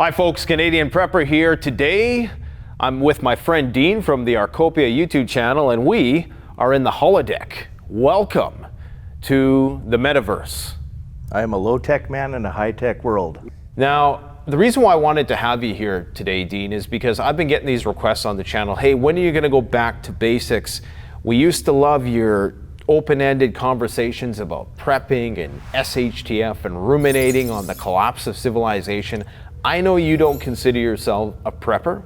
Hi folks, Canadian Prepper here. Today I'm with my friend Dean from the ARKOPIA YouTube channel, and we are in the holodeck. Welcome to the metaverse. I am a low-tech man in a high-tech world. Now, the reason why I wanted to have you here today, Dean, is because I've been getting these requests on the channel. Hey, when are you going to go back to basics? We used to love your open-ended conversations about prepping and SHTF and ruminating on the collapse of civilization. I know you don't consider yourself a prepper,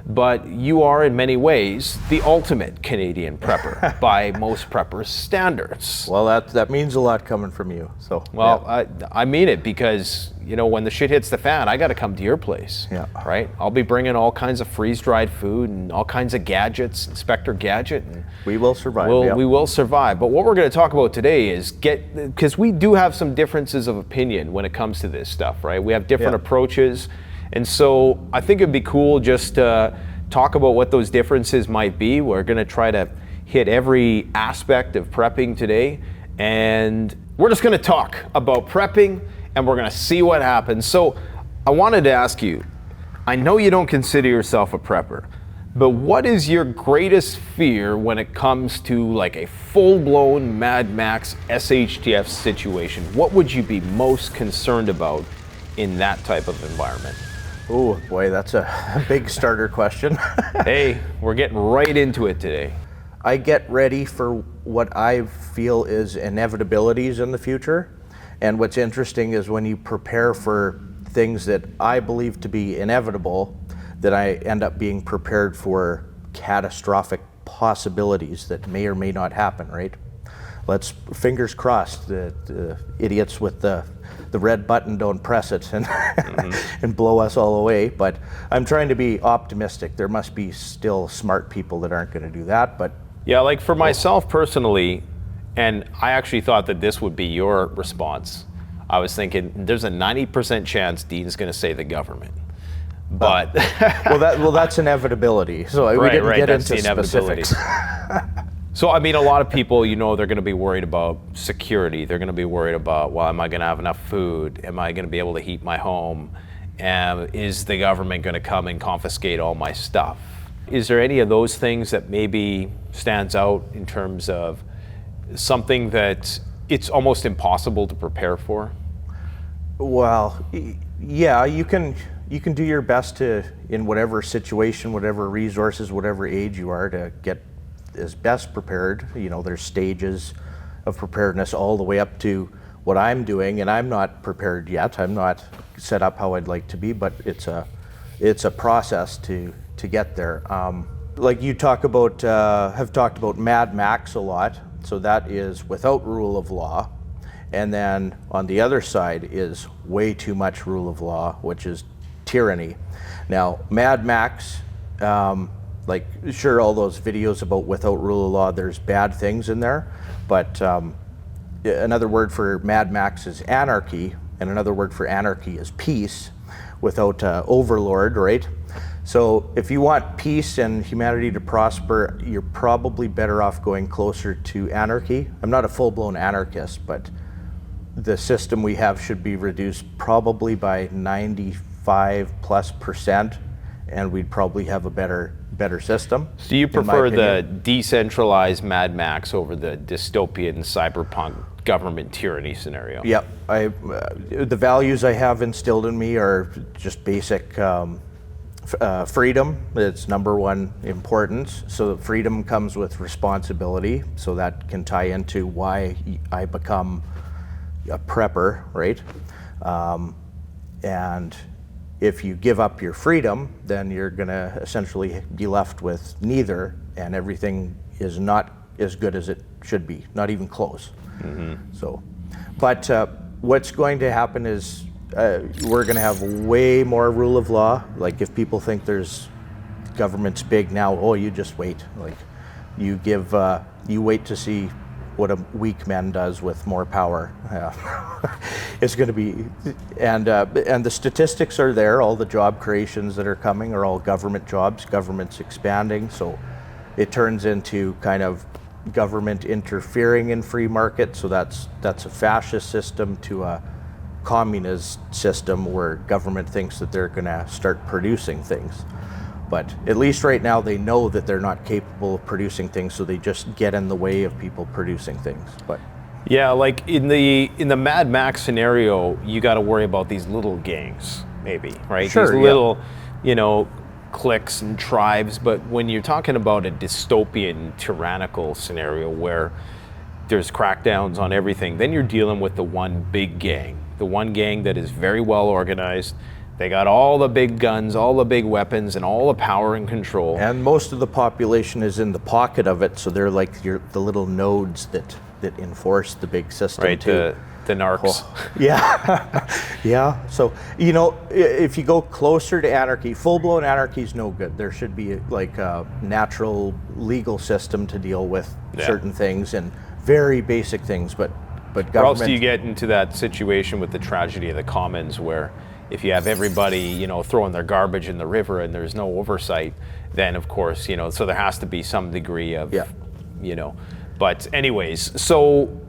but you are in many ways the ultimate Canadian prepper by most preppers' standards. Well, that means a lot coming from you. So well, yeah. I mean it, because you know, when the shit hits the fan, I got to come to your place. Yeah. Right. I'll be bringing all kinds of freeze-dried food and all kinds of gadgets, Inspector Gadget, and we will survive. We will survive. But what we're going to talk about today is because we do have some differences of opinion when it comes to this stuff, right? We have different approaches, and so I think it'd be cool just to talk about what those differences might be. We're going to try to hit every aspect of prepping today, and we're just going to talk about prepping, and we're going to see what happens. So I wanted to ask you, I know you don't consider yourself a prepper, but what is your greatest fear when it comes to like a full-blown Mad Max SHTF situation? What would you be most concerned about in that type of environment? Oh boy, that's a big starter question. Hey, we're getting right into it today. I get ready for what I feel is inevitabilities in the future. And what's interesting is when you prepare for things that I believe to be inevitable, that I end up being prepared for catastrophic possibilities that may or may not happen, right? Let's fingers crossed that the idiots with the red button don't press it and and blow us all away. But I'm trying to be optimistic. There must be still smart people that aren't going to do that. But yeah, like for myself personally, and I actually thought that this would be your response. I was thinking there's a 90% chance Dean's going to say the government. But well, that's inevitability. So we didn't get that's into the inevitability. specifics. So I mean, a lot of people, you know, they're going to be worried about security. They're going to be worried about, well, am I going to have enough food? Am I going to be able to heat my home? Is the government going to come and confiscate all my stuff? Is there any of those things that maybe stands out in terms of something that it's almost impossible to prepare for? Well, yeah, you can do your best to, in whatever situation, whatever resources, whatever age you are, to get as best prepared. You know, there's stages of preparedness all the way up to what I'm doing, and I'm not prepared yet. I'm not set up how I'd like to be, but it's a process to get there. Like you talk about, have talked about Mad Max a lot. So that is without rule of law. And then on the other side is way too much rule of law, which is tyranny. Now, Mad Max, like sure, all those videos about without rule of law, there's bad things in there, but another word for Mad Max is anarchy, and another word for anarchy is peace without overlord, right? So if you want peace and humanity to prosper, you're probably better off going closer to anarchy. I'm not a full-blown anarchist, but the system we have should be reduced probably by 95+%, and we'd probably have a better system. So you prefer the decentralized Mad Max over the dystopian cyberpunk government tyranny scenario? Yep. The values I have instilled in me are just basic freedom. It's number one importance. So freedom comes with responsibility. So that can tie into why I become a prepper, right? And if you give up your freedom, then you're gonna essentially be left with neither, and everything is not as good as it should be, not even close. So, but what's going to happen is we're going to have way more rule of law. Like if people think there's government's big now, oh, you just wait. Like you wait to see what a weak man does with more power. It's going to be, and the statistics are there. All the job creations that are coming are all government jobs. Government's expanding, so it turns into kind of government interfering in free market. So that's a fascist system to a communist system where government thinks that they're going to start producing things. But at least right now they know that they're not capable of producing things, so they just get in the way of people producing things. But yeah, like in the Mad Max scenario, you got to worry about these little gangs, maybe, right? Sure, these little, you know, cliques and tribes. But when you're talking about a dystopian, tyrannical scenario where there's crackdowns on everything, then you're dealing with the one big gang, the one gang that is very well organized. They got all the big guns, all the big weapons, and all the power and control. And most of the population is in the pocket of it, so they're like the little nodes that enforce the big system, right, too. The narcs. Oh, yeah, yeah. So, you know, if you go closer to anarchy, full-blown anarchy is no good. There should be like a natural legal system to deal with certain things and very basic things, but government... Or else do you get into that situation with the tragedy of the commons where if you have everybody, you know, throwing their garbage in the river and there's no oversight, then of course, you know, so there has to be some degree of, you know, but anyways, so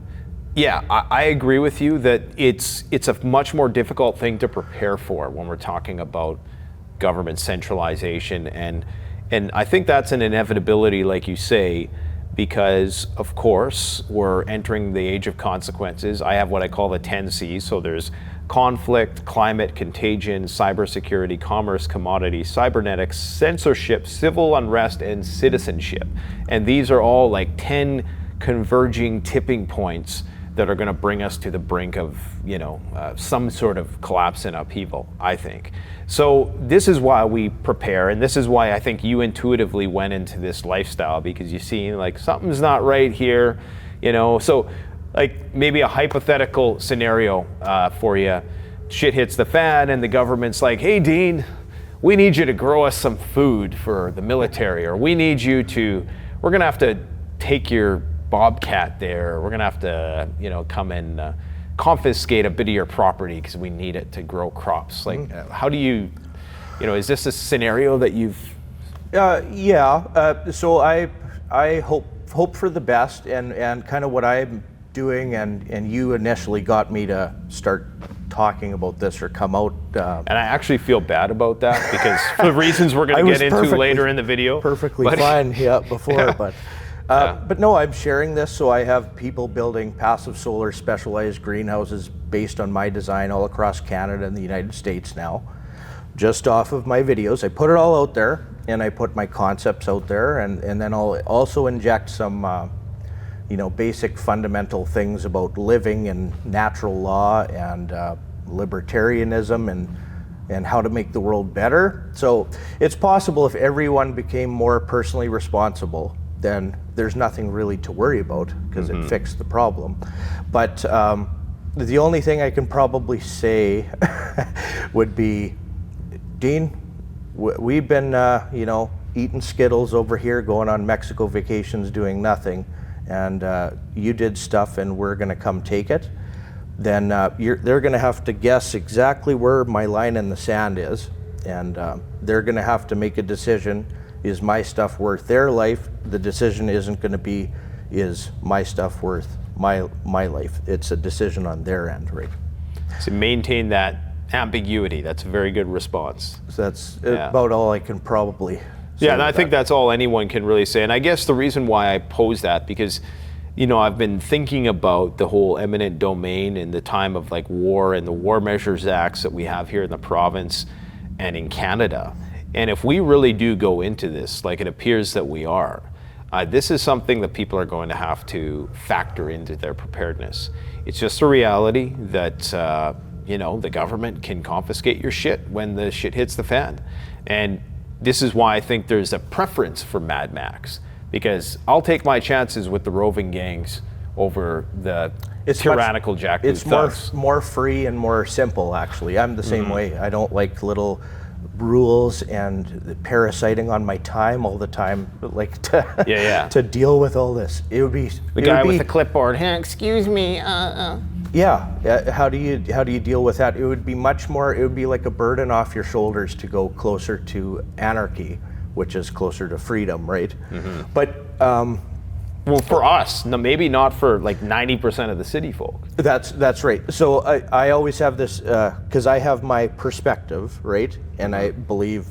yeah, I agree with you that it's a much more difficult thing to prepare for when we're talking about government centralization, and I think that's an inevitability, like you say, because of course we're entering the age of consequences. I have what I call the 10 C's, so there's conflict, climate, contagion, cybersecurity, commerce, commodities, cybernetics, censorship, civil unrest, and citizenship. And these are all like 10 converging tipping points that are going to bring us to the brink of, you know, some sort of collapse and upheaval, I think. So this is why we prepare, and this is why I think you intuitively went into this lifestyle, because you see like something's not right here, you know. So like maybe a hypothetical scenario for you, shit hits the fan and the government's like, hey Dean, we need you to grow us some food for the military, or we're gonna have to take your bobcat there, we're gonna have to, you know, come and confiscate a bit of your property because we need it to grow crops. Like, how do you know, is this a scenario that you've... So I hope for the best, and kind of what I'm doing, and you initially got me to start talking about this or come out. And I actually feel bad about that because for the reasons we're going to get into later in the video. Perfectly fine, before, but no, I'm sharing this, so I have people building passive solar specialized greenhouses based on my design all across Canada and the United States now, just off of my videos. I put it all out there, and I put my concepts out there, and then I'll also inject some you know, basic fundamental things about living and natural law and libertarianism and how to make the world better. So it's possible if everyone became more personally responsible, then there's nothing really to worry about because it fixed the problem. But the only thing I can probably say would be, Dean, we've been you know, eating Skittles over here, going on Mexico vacations, doing nothing, and you did stuff and we're gonna come take it, then they're gonna have to guess exactly where my line in the sand is, and they're gonna have to make a decision. Is my stuff worth their life? The decision isn't gonna be, is my stuff worth my life? It's a decision on their end, right? So maintain that ambiguity. That's a very good response. So that's about all I can probably say. Yeah, and I think that's all anyone can really say. And I guess the reason why I pose that, because, you know, I've been thinking about the whole eminent domain in the time of like war and the War Measures Acts that we have here in the province and in Canada. And if we really do go into this, like it appears that we are, this is something that people are going to have to factor into their preparedness. It's just a reality that, you know, the government can confiscate your shit when the shit hits the fan. And this is why I think there's a preference for Mad Max, because I'll take my chances with the roving gangs over the tyrannical jackboot thugs. It's more free and more simple, actually. I'm the same way. I don't like little rules and the parasiting on my time all the time, like to deal with all this. It would be the guy with the clipboard. Hey, excuse me. Yeah. How do you deal with that? It would be much more. It would be like a burden off your shoulders to go closer to anarchy, which is closer to freedom, right? But Well, for us, no, maybe not for like 90% of the city folk. That's right. So I always have this, because I have my perspective, right? And I believe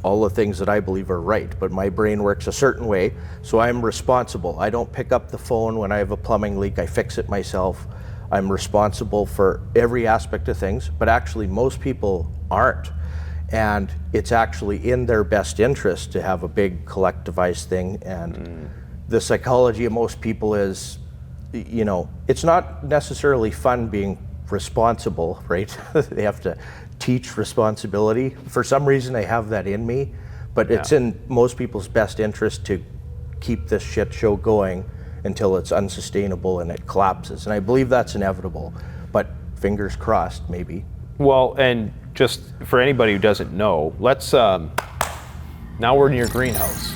all the things that I believe are right, but my brain works a certain way, so I'm responsible. I don't pick up the phone when I have a plumbing leak, I fix it myself. I'm responsible for every aspect of things, but actually most people aren't. And it's actually in their best interest to have a big collectivized thing. And the psychology of most people is, it's not necessarily fun being responsible, right? They have to teach responsibility. For some reason, they have that in me, but it's in most people's best interest to keep this shit show going until it's unsustainable and it collapses. And I believe that's inevitable, but fingers crossed, maybe. Well, and just for anybody who doesn't know, let's, now we're in your greenhouse.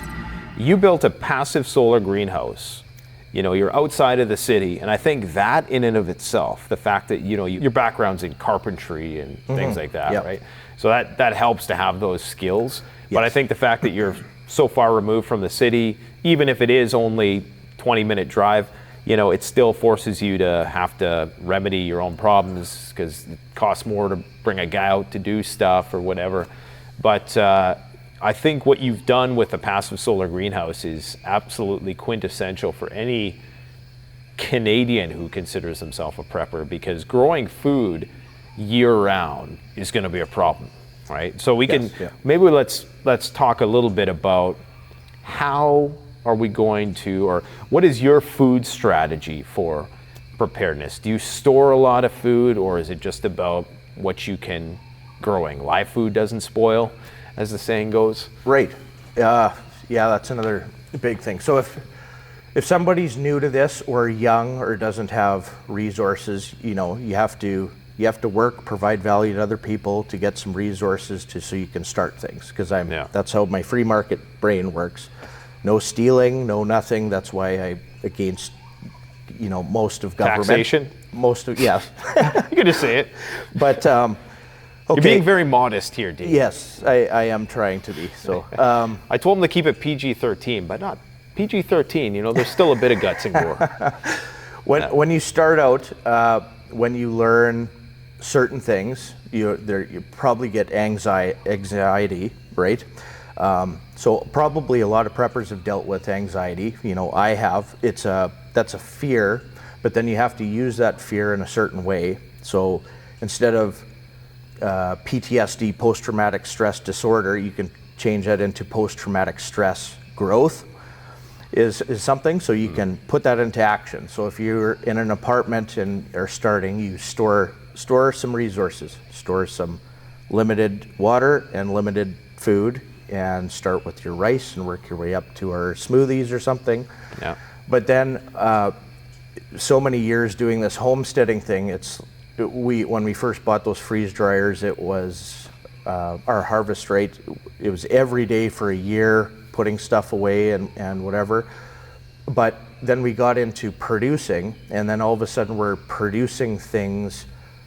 You built a passive solar greenhouse. You're outside of the city, and I think that in and of itself, the fact that, your background's in carpentry and things like that, right? So that helps to have those skills. Yes. But I think the fact that you're so far removed from the city, even if it is only 20-minute drive, it still forces you to have to remedy your own problems because it costs more to bring a guy out to do stuff or whatever. But I think what you've done with the passive solar greenhouse is absolutely quintessential for any Canadian who considers himself a prepper, because growing food year-round is going to be a problem, right? So we can maybe let's talk a little bit about how are we going to, or what is your food strategy for preparedness? Do you store a lot of food, or is it just about what you can growing? Live food doesn't spoil, as the saying goes. Right. Yeah, that's another big thing. So if somebody's new to this or young or doesn't have resources, you have to work, provide value to other people to get some resources so you can start things. Because that's how my free market brain works. No stealing, no nothing. That's why I'm against, most of government. Taxation? Yes. You can just say it. But okay. You're being very modest here, Dean. Yes, I am trying to be. So I told him to keep it PG-13, but not PG-13. There's still a bit of guts in gore. When you start out, when you learn certain things, you probably get anxiety, right? So probably a lot of preppers have dealt with anxiety. I have. That's a fear, but then you have to use that fear in a certain way. So instead of PTSD, post-traumatic stress disorder, you can change that into post-traumatic stress growth is something, so you can put that into action. So if you're in an apartment and are starting, you store some resources, store some limited water and limited food, and start with your rice and work your way up to our smoothies or something. Yeah. But then so many years doing this homesteading thing, when we first bought those freeze dryers, it was our harvest rate, it was every day for a year, putting stuff away and whatever. But then we got into producing, and then all of a sudden we're producing things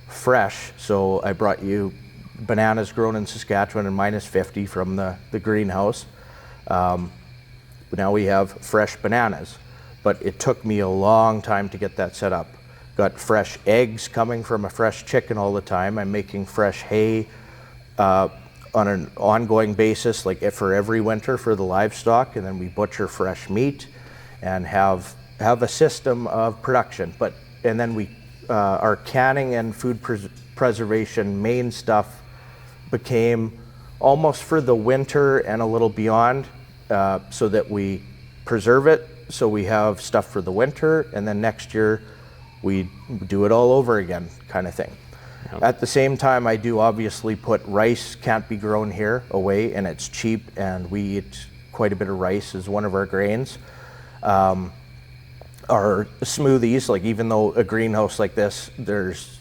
fresh. So I brought you bananas grown in Saskatchewan and -50 from the greenhouse. Now we have fresh bananas, but it took me a long time to get that set up. Got fresh eggs coming from a fresh chicken all the time. I'm making fresh hay on an ongoing basis, like for every winter for the livestock, and then we butcher fresh meat and have a system of production. And then we our canning and food preservation main stuff became almost for the winter and a little beyond, so that we preserve it, so we have stuff for the winter, and then next year we do it all over again, kind of thing. Yep. At the same time, I do obviously put rice, can't be grown here, away, and it's cheap, and we eat quite a bit of rice as one of our grains. Our smoothies, like even though a greenhouse like this, that's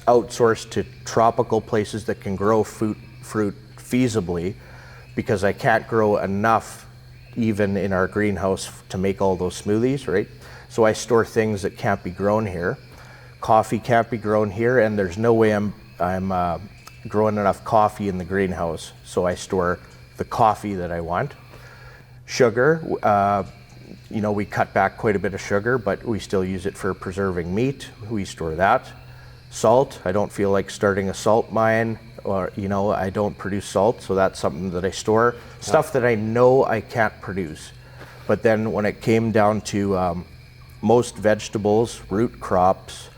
outsourced to tropical places that can grow fruit feasibly, because I can't grow enough even in our greenhouse to make all those smoothies, right? So I store things that can't be grown here. Coffee can't be grown here, and there's no way I'm growing enough coffee in the greenhouse, so I store the coffee that I want. Sugar, you know, we cut back quite a bit of sugar, but we still use it for preserving meat. We store that. Salt, I don't feel like starting a salt mine, or, you know, I don't produce salt, so that's something that I store. Stuff that I know I can't produce. But then when it came down to most vegetables, root crops,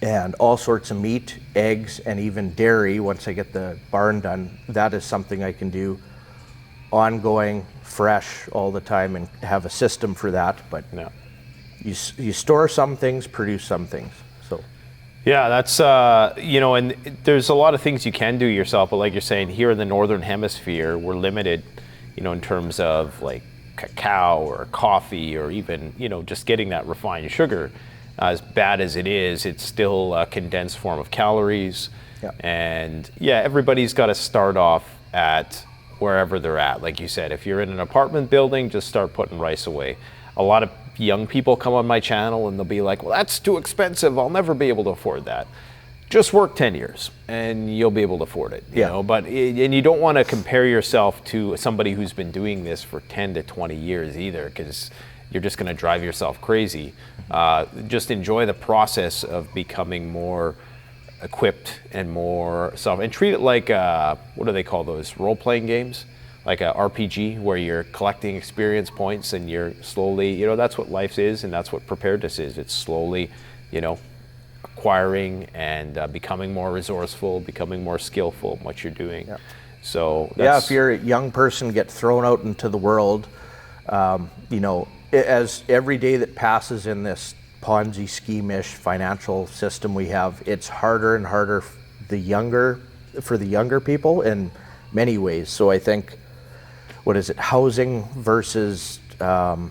and all sorts of meat, eggs, and even dairy, once I get the barn done, that is something I can do ongoing, fresh all the time, and have a system for that. But you store some things, produce some things. So yeah, that's you know, and there's a lot of things you can do yourself, but like you're saying, here in the northern hemisphere, we're limited, you know, in terms of like cacao or coffee, or even, you know, just getting that refined sugar. As bad as it is, it's still a condensed form of calories. And yeah, everybody's got to start off at wherever they're at. Like you said, if you're in an apartment building, just start putting rice away. A lot of young people come on my channel and they'll be like, well, that's too expensive, I'll never be able to afford that. Just work 10 years and you'll be able to afford it, you know. But and you don't want to compare yourself to somebody who's been doing this for 10 to 20 years either, because you're just going to drive yourself crazy. Just enjoy the process of becoming more equipped and more self, and treat it like what do they call those role-playing games, like a RPG, where you're collecting experience points and you're slowly, you know, that's what life is, and that's what preparedness is. It's slowly, you know, acquiring and becoming more resourceful, becoming more skillful in what you're doing. So if you're a young person, get thrown out into the world, you know, as every day that passes in this Ponzi scheme-ish financial system we have, it's harder and harder for the younger people in many ways. So I think, what is it, housing versus, I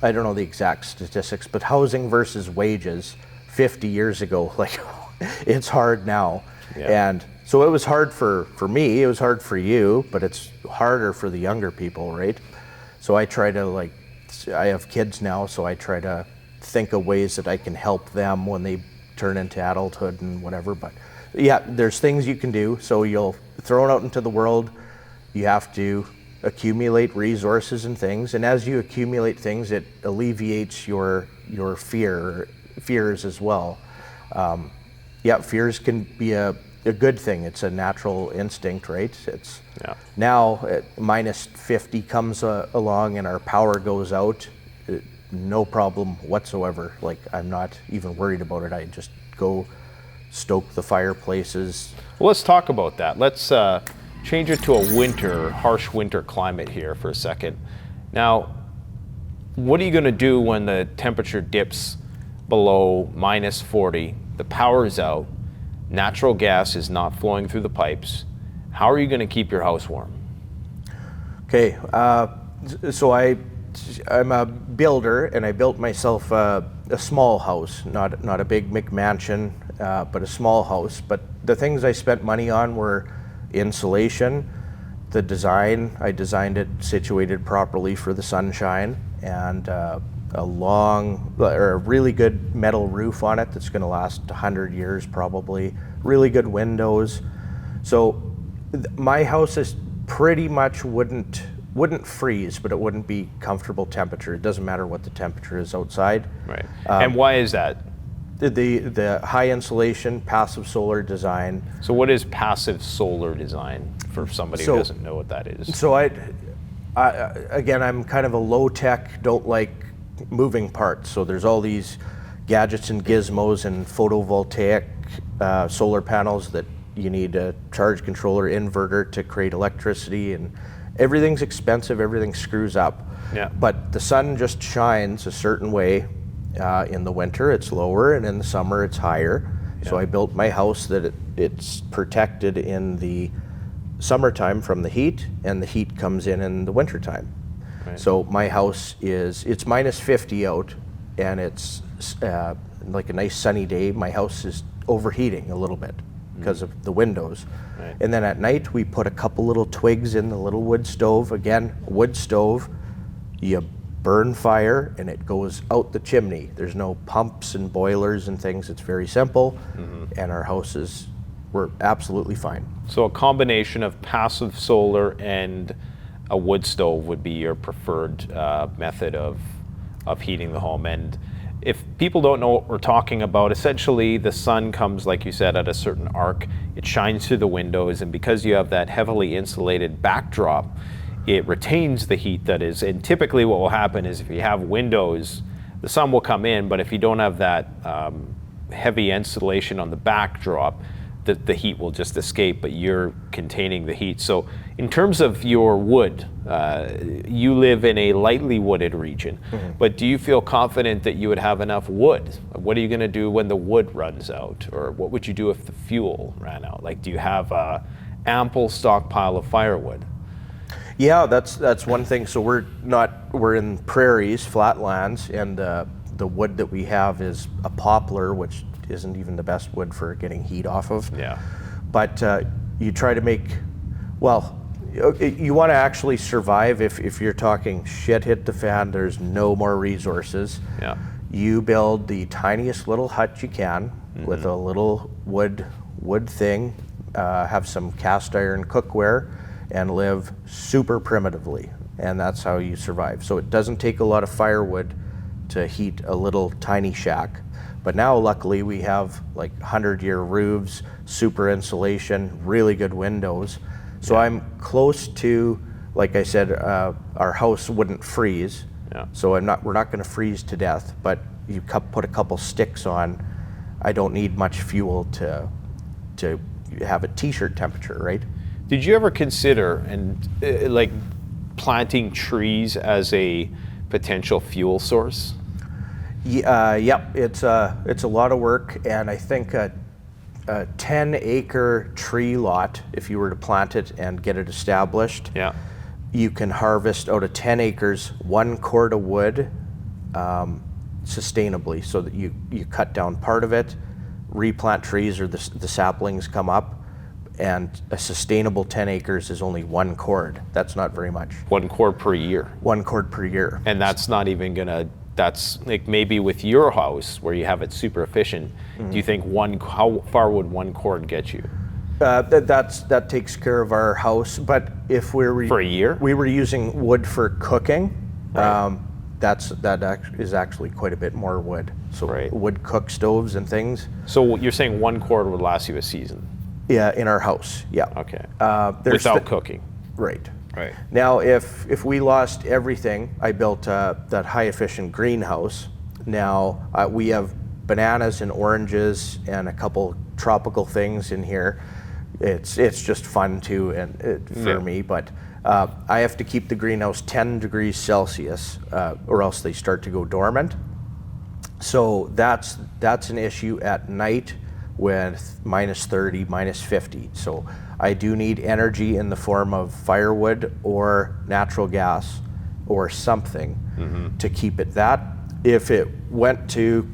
don't know the exact statistics, but housing versus wages 50 years ago, like it's hard now. And so it was hard for me, it was hard for you, but it's harder for the younger people, right? So I try to, like, I have kids now, so I try to think of ways that I can help them when they turn into adulthood and whatever. But yeah, there's things you can do. So you'll throw it out into the world, you have to accumulate resources and things, and as you accumulate things, it alleviates your fears as well. Fears can be a good thing. It's a natural instinct, right? It's now at minus 50 comes along and our power goes out, no problem whatsoever. Like, I'm not even worried about it. I just go stoke the fireplaces. Well, let's talk about that. Let's change it to a harsh winter climate here for a second. Now, what are you going to do when the temperature dips below minus 40, the power is out, natural gas is not flowing through the pipes? How are you going to keep your house warm? Okay, so I'm a builder, and I built myself a small house, not a big McMansion, but a small house. But the things I spent money on were insulation, the design. I designed it situated properly for the sunshine, and a really good metal roof on it that's going to last 100 years probably. Really good windows. So my house is pretty much wouldn't freeze, but it wouldn't be comfortable temperature. It doesn't matter what the temperature is outside. Right. And why is that? The high insulation, passive solar design. So what is passive solar design for somebody who doesn't know what that is? So again, I'm kind of a low tech, don't like moving parts. So there's all these gadgets and gizmos and photovoltaic solar panels that you need a charge controller inverter to create electricity, and everything's expensive, everything screws up. But the sun just shines a certain way. In the winter it's lower, and in the summer it's higher. So I built my house that it's protected in the summertime from the heat, and the heat comes in the wintertime. So my house it's minus 50 out, and it's like a nice sunny day. My house is overheating a little bit because of the windows. And then at night we put a couple little twigs in the little wood stove. Again, wood stove, you burn fire and it goes out the chimney. There's no pumps and boilers and things. It's very simple. And our houses were absolutely fine. So a combination of passive solar and a wood stove would be your preferred method of heating the home. And if people don't know what we're talking about, essentially the sun comes, like you said, at a certain arc. It shines through the windows, and because you have that heavily insulated backdrop, it retains the heat that is. And typically what will happen is if you have windows, the sun will come in, but if you don't have that heavy insulation on the backdrop, the heat will just escape, but you're containing the heat. So in terms of your wood, you live in a lightly wooded region, but do you feel confident that you would have enough wood? What are you gonna do when the wood runs out? Or what would you do if the fuel ran out? Like, do you have a ample stockpile of firewood? Yeah, that's one thing. So we're in prairies, flatlands, and the wood that we have is a poplar, which isn't even the best wood for getting heat off of. Yeah. But you try to make, well, you want to actually survive if you're talking shit hit the fan, there's no more resources. Yeah. You build the tiniest little hut you can with a little wood thing, have some cast iron cookware, and live super primitively. And that's how you survive. So it doesn't take a lot of firewood to heat a little tiny shack. But now, luckily, we have like 100-year roofs, super insulation, really good windows. So I'm close to, like I said, our house wouldn't freeze. Yeah. So we're not going to freeze to death. But you put a couple sticks on, I don't need much fuel to have a t-shirt temperature, right? Did you ever consider like planting trees as a potential fuel source? Yep, it's a lot of work, and I think a 10-acre tree lot, if you were to plant it and get it established, you can harvest out of 10 acres 1 cord of wood sustainably, so that you cut down part of it, replant trees, or the saplings come up, and a sustainable 10 acres is only 1 cord. That's not very much. 1 cord per year. 1 cord per year. And that's not even gonna, that's like maybe with your house where you have it super efficient, do you think how far would 1 cord get you? That takes care of our house, but if for a year? We were using wood for cooking, Right. that is actually quite a bit more wood. So wood cook stoves and things. So you're saying 1 cord would last you a season? Yeah, in our house, yeah. Okay. Without cooking? Right. Right. Now, if we lost everything, I built that high efficient greenhouse. Now we have bananas and oranges and a couple tropical things in here. It's just fun too, and for me. But I have to keep the greenhouse 10 degrees Celsius, or else they start to go dormant. So that's an issue at night with -30, -50. So I do need energy in the form of firewood or natural gas or something to keep it that. If it went to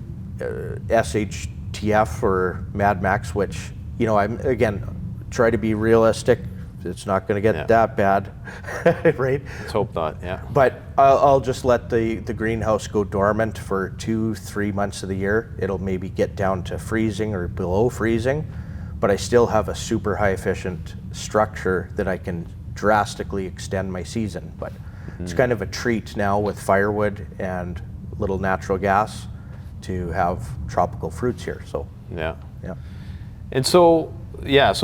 SHTF or Mad Max, which, I'm, again, try to be realistic, it's not going to get that bad, right? Let's hope not, yeah. But I'll just let the greenhouse go dormant for 2-3 months of the year. It'll maybe get down to freezing or below freezing, but I still have a super high efficient structure that I can drastically extend my season. But it's kind of a treat now with firewood and little natural gas to have tropical fruits here. So yeah. And so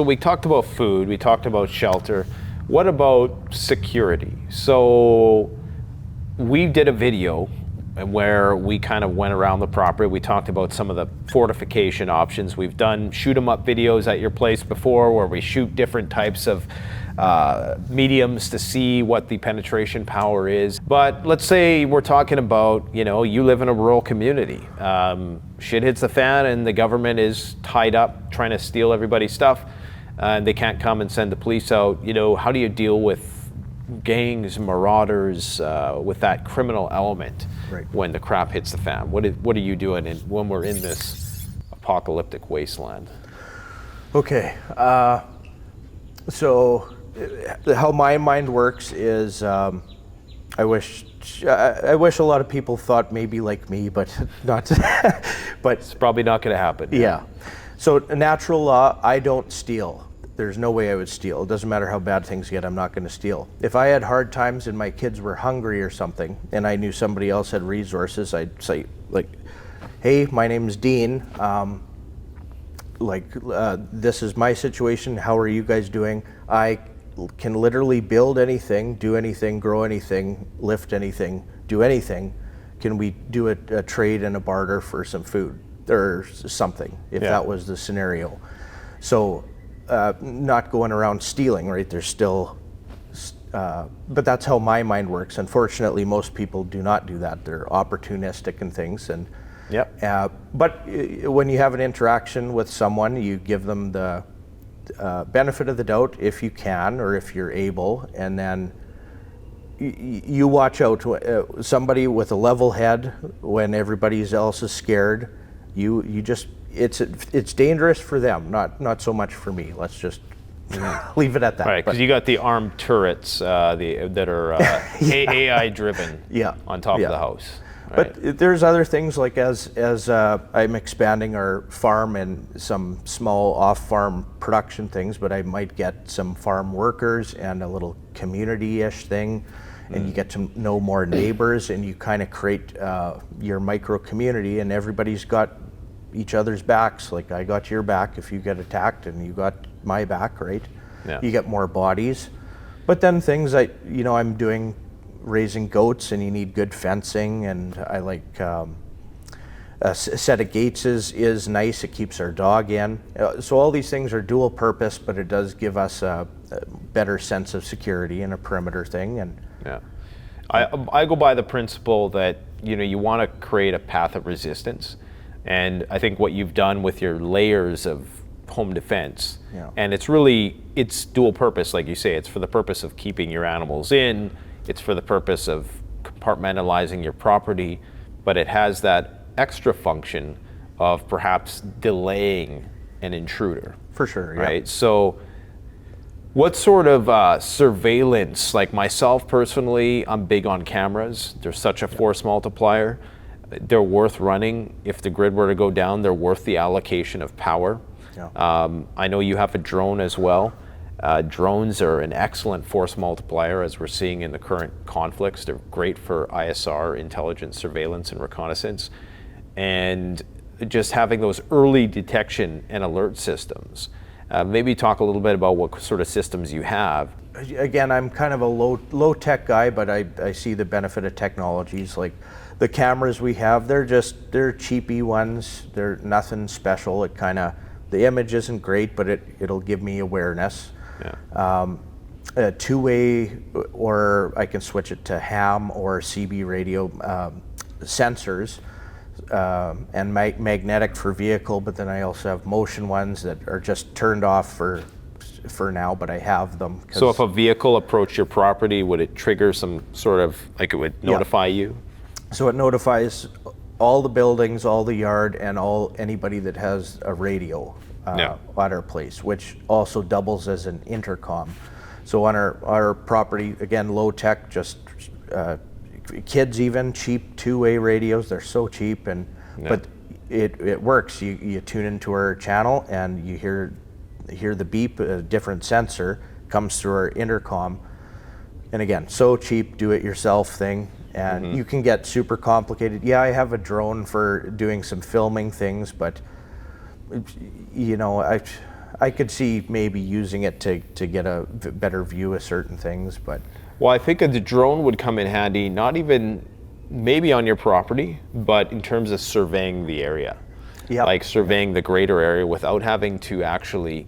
we talked about food, we talked about shelter. What about security? So we did a video where we kind of went around the property. We talked about some of the fortification options. We've done shoot 'em up videos at your place before where we shoot different types of mediums to see what the penetration power is. But let's say we're talking about, you live in a rural community. Shit hits the fan and the government is tied up trying to steal everybody's stuff, and they can't come and send the police out. How do you deal with gangs, marauders, with that criminal element when the crap hits the fan? What are you doing when we're in this apocalyptic wasteland? Okay, so how my mind works is, I wish a lot of people thought maybe like me, but not. But it's probably not going to happen. Yeah. So natural law, I don't steal. there's no way I would steal. It doesn't matter how bad things get, I'm not going to steal. If I had hard times and my kids were hungry or something, and I knew somebody else had resources, I'd say, like, hey, my name's Dean. This is my situation. How are you guys doing? I can literally build anything, do anything, grow anything, lift anything, do anything. Can we do a trade and a barter for some food or something, if that was the scenario? So not going around stealing, right? There's still, but that's how my mind works. Unfortunately, most people do not do that. They're opportunistic and things. And but when you have an interaction with someone, you give them the benefit of the doubt if you can or if you're able, and then you watch out. Somebody with a level head when everybody else is scared, you just, it's dangerous for them, not so much for me. Let's just leave it at that. Right, because you got the armed turrets that are AI driven on top of the house. Right. But there's other things, like as I'm expanding our farm and some small off-farm production things, but I might get some farm workers and a little community-ish thing, and you get to know more neighbors, and you kind of create your micro community, and everybody's got each other's backs. Like, I got your back if you get attacked, and you got my back, right? Yeah. You get more bodies. But then things I'm doing, raising goats, and you need good fencing, and I like a set of gates is nice. It keeps our dog in. So all these things are dual purpose, but it does give us a better sense of security and a perimeter thing. And I go by the principle that you want to create a path of resistance, and I think what you've done with your layers of home defense, and it's dual purpose, like you say. It's for the purpose of keeping your animals in. It's for the purpose of compartmentalizing your property, but it has that extra function of perhaps delaying an intruder. For sure, yeah. Right? So what sort of surveillance, like myself personally, I'm big on cameras. They're such a force multiplier. They're worth running. If the grid were to go down, they're worth the allocation of power. I know you have a drone as well. Drones are an excellent force multiplier, as we're seeing in the current conflicts. They're great for ISR, intelligence, surveillance, and reconnaissance. And just having those early detection and alert systems. Maybe talk a little bit about what sort of systems you have. Again, I'm kind of a low tech guy, but I see the benefit of technologies. Like the cameras we have, they're cheapy ones. They're nothing special. The image isn't great, but it'll give me awareness. A two-way, or I can switch it to ham or CB radio sensors, and magnetic for vehicle, but then I also have motion ones that are just turned off for now, but I have them. So if a vehicle approached your property, would it trigger some sort of, like, it would notify you? So it notifies all the buildings, all the yard, and anybody that has a radio at our place, which also doubles as an intercom. So on our property, again, low tech, just kids even, cheap two-way radios. They're so cheap, but it works. You tune into our channel and you hear the beep. A different sensor comes through our intercom, and again, so cheap, do-it-yourself thing. And you can get super complicated. Yeah, I have a drone for doing some filming things, but I could see maybe using it to get a better view of certain things. But well, I think the drone would come in handy, not even maybe on your property, but in terms of surveying the area, like surveying the greater area without having to actually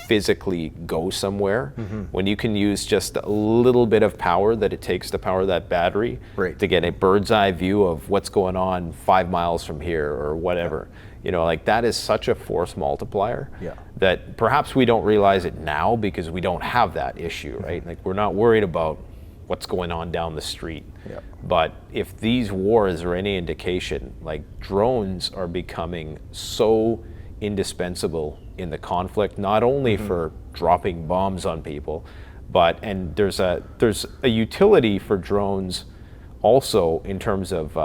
physically go somewhere. When you can use just a little bit of power that it takes to power that battery to get a bird's eye view of what's going on 5 miles from here or whatever. Like that is such a force multiplier that perhaps we don't realize it now because we don't have that issue, right? Like we're not worried about what's going on down the street. But if these wars are any indication, like drones are becoming so indispensable in the conflict, not only for dropping bombs on people, and there's a utility for drones also in terms of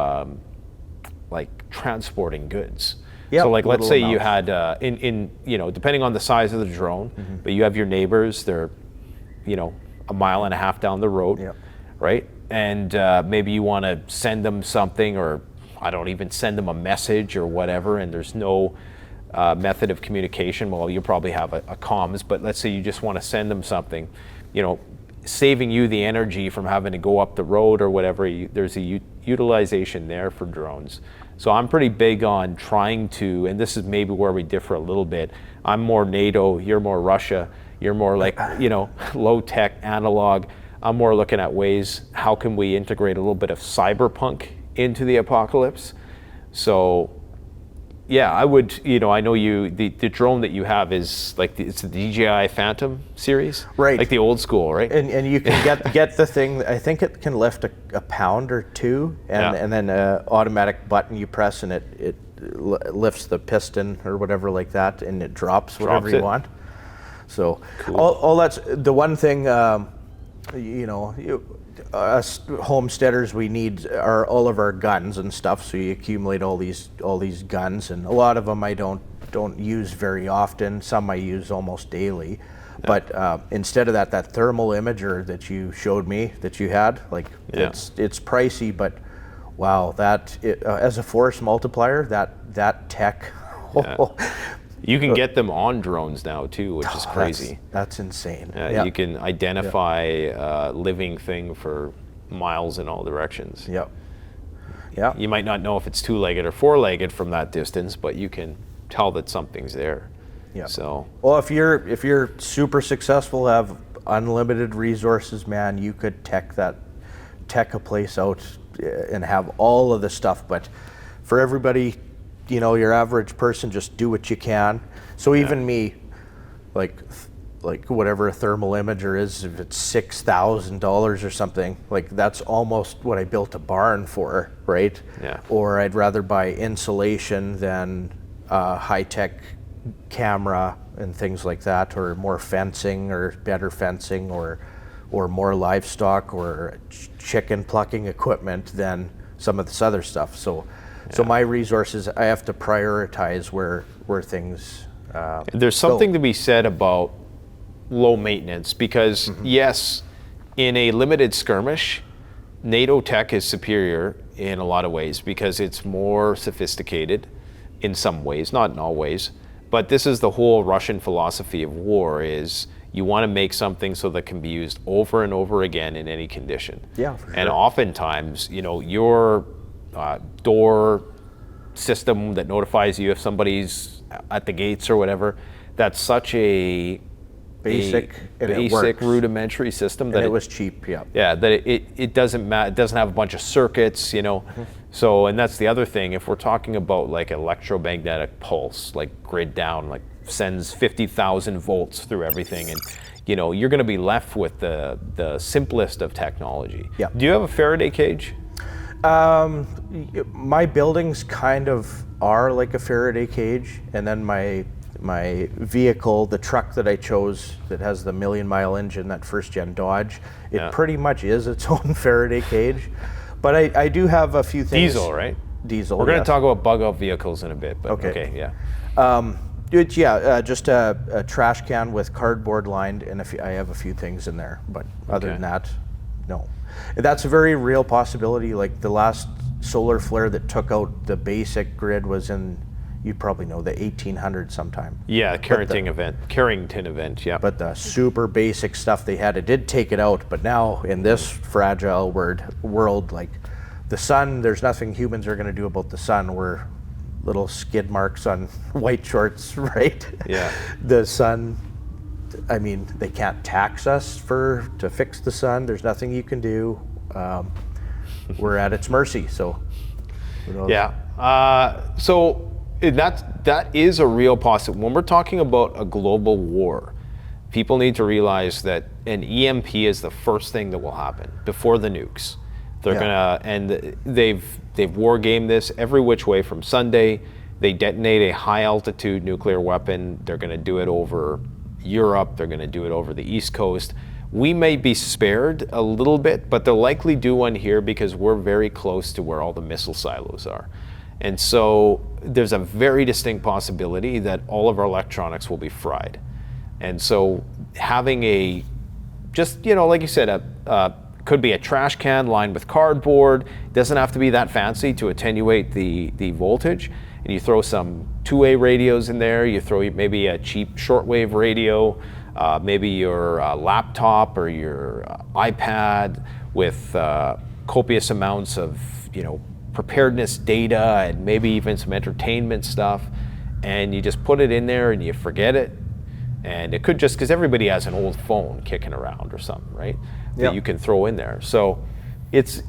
like transporting goods. Yep, So like, let's little say you amounts. had, depending on the size of the drone, but you have your neighbors, they're, a mile and a half down the road, Yep. right? And maybe you want to send them something, or I don't even send them a message or whatever, and there's no method of communication. Well, you probably have a comms, but let's say you just want to send them something, saving you the energy from having to go up the road or whatever. There's a utilization there for drones. So I'm pretty big on trying to, and this is maybe where we differ a little bit. I'm more NATO, you're more Russia, you're more like, low tech, analog. I'm more looking at ways, how can we integrate a little bit of cyberpunk into the apocalypse? So yeah, I would, I know the drone that you have is like, it's the DJI Phantom series? Right. Like the old school, right? And you can get the thing, I think it can lift a pound or two, and then an automatic button you press and it lifts the piston or whatever like that, and it drops whatever you want. So Cool. all that's the one thing, us homesteaders, we need all of our guns and stuff. So you accumulate all these guns, and a lot of them I don't use very often. Some I use almost daily. But instead of that thermal imager that you showed me that you had, like it's pricey, but wow, as a force multiplier, that tech. You can get them on drones now too, which is crazy. That's insane. You can identify a living thing for miles in all directions. Yep. Yeah. You might not know if it's two-legged or four-legged from that distance, but you can tell that something's there. Yeah. So. Well, if you're super successful, have unlimited resources, man, you could tech a place out and have all of the stuff. But for everybody, your average person, just do what you can. So even me, like whatever a thermal imager is, if it's $6,000 or something, like that's almost what I built a barn for, right? Yeah. Or I'd rather buy insulation than high-tech camera and things like that, or more fencing or better fencing, or more livestock or chicken plucking equipment than some of this other stuff. So my resources, I have to prioritize where things There's something to be said about low maintenance, because yes, in a limited skirmish, NATO tech is superior in a lot of ways because it's more sophisticated in some ways, not in all ways. But this is the whole Russian philosophy of war, is you want to make something so that can be used over and over again in any condition. Yeah, for sure. And oftentimes, your door system that notifies you if somebody's at the gates or whatever, that's such a basic rudimentary system that and it was cheap. that it doesn't matter. It doesn't have a bunch of circuits, So, and that's the other thing. If we're talking about like electromagnetic pulse, like grid down, like sends 50,000 volts through everything, and you're going to be left with the simplest of technology. Yeah. Do you have a Faraday cage? My buildings kind of are like a Faraday cage, and then my vehicle, the truck that I chose that has the 1,000,000-mile engine, that first gen Dodge, it pretty much is its own Faraday cage. But I do have a few things. Diesel, right? Diesel. We're going to talk about bug out vehicles in a bit, but okay yeah. Just a trash can with cardboard lined, and I have a few things in there. But other than that, no. That's a very real possibility. Like the last solar flare that took out the basic grid was in, you probably know, the 1800s sometime. Yeah, Carrington event, yeah. But the super basic stuff they had, it did take it out. But now in this fragile world, like the sun, there's nothing humans are going to do about the sun. We're little skid marks on white shorts, right? Yeah. The sun, I mean, they can't tax us to fix the sun. There's nothing you can do. We're at its mercy. So, who knows? Yeah. So that is a real possibility. When we're talking about a global war, people need to realize that an EMP is the first thing that will happen before the nukes. They're and they've war gamed this every which way from Sunday. They detonate a high altitude nuclear weapon. They're going to do it over Europe. They're going to do it over the East Coast. We may be spared a little bit, but they'll likely do one here because we're very close to where all the missile silos are. And so there's a very distinct possibility that all of our electronics will be fried. And so having a, just, you know, like you said, could be a trash can lined with cardboard. It doesn't have to be that fancy to attenuate the voltage. And you throw some two-way radios in there. You throw maybe a cheap shortwave radio, maybe your laptop or your iPad with copious amounts of, you know, preparedness data and maybe even some entertainment stuff. And you just put it in there and you forget it. And it could just, because everybody has an old phone kicking around or something, right? That you can throw in there. So it's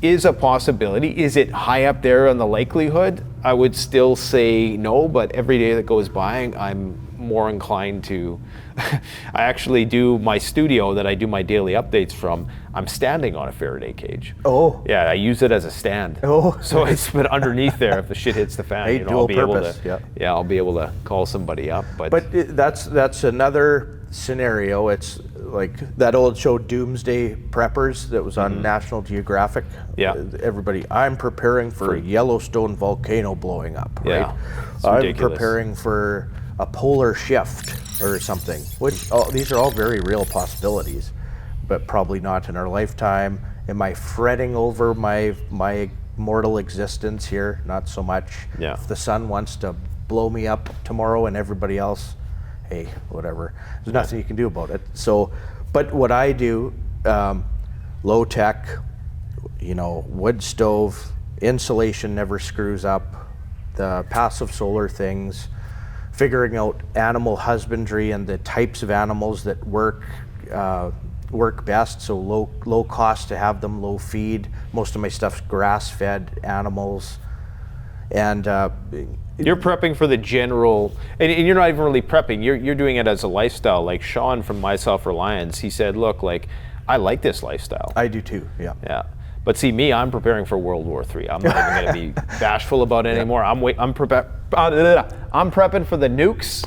is a possibility. Is it high up there on the likelihood? I would still say no, but every day that goes by, I'm more inclined to, I actually do my studio that I do my daily updates from, I'm standing on a Faraday cage. Oh. Yeah, I use it as a stand. Oh. So it's been underneath there if the shit hits the fan. You know, I'll be purpose. able to, yeah, I'll be able to call somebody up. But that's another scenario. It's like that old show Doomsday Preppers that was on National Geographic. Yeah. Everybody, I'm preparing for a Yellowstone volcano blowing up, right? Yeah, it's I'm ridiculous. preparing for a polar shift or something, which these are all very real possibilities, but probably not in our lifetime. Am I fretting over my mortal existence here? Not so much. Yeah. If the sun wants to blow me up tomorrow and everybody else, hey, whatever. There's nothing you can do about it. So, but what I do, low tech, you know, wood stove, insulation never screws up, the passive solar things, figuring out animal husbandry and the types of animals that work best. So low cost to have them, low feed. Most of my stuff's grass-fed animals, and you're prepping for the general, and you're not even really prepping. You're doing it as a lifestyle. Like Sean from My Self-Reliance, he said, "Look, like I like this lifestyle." I do too. Yeah. Yeah. But see, me, I'm preparing for World War III. I'm not even going to be bashful about it anymore. I'm prepping for the nukes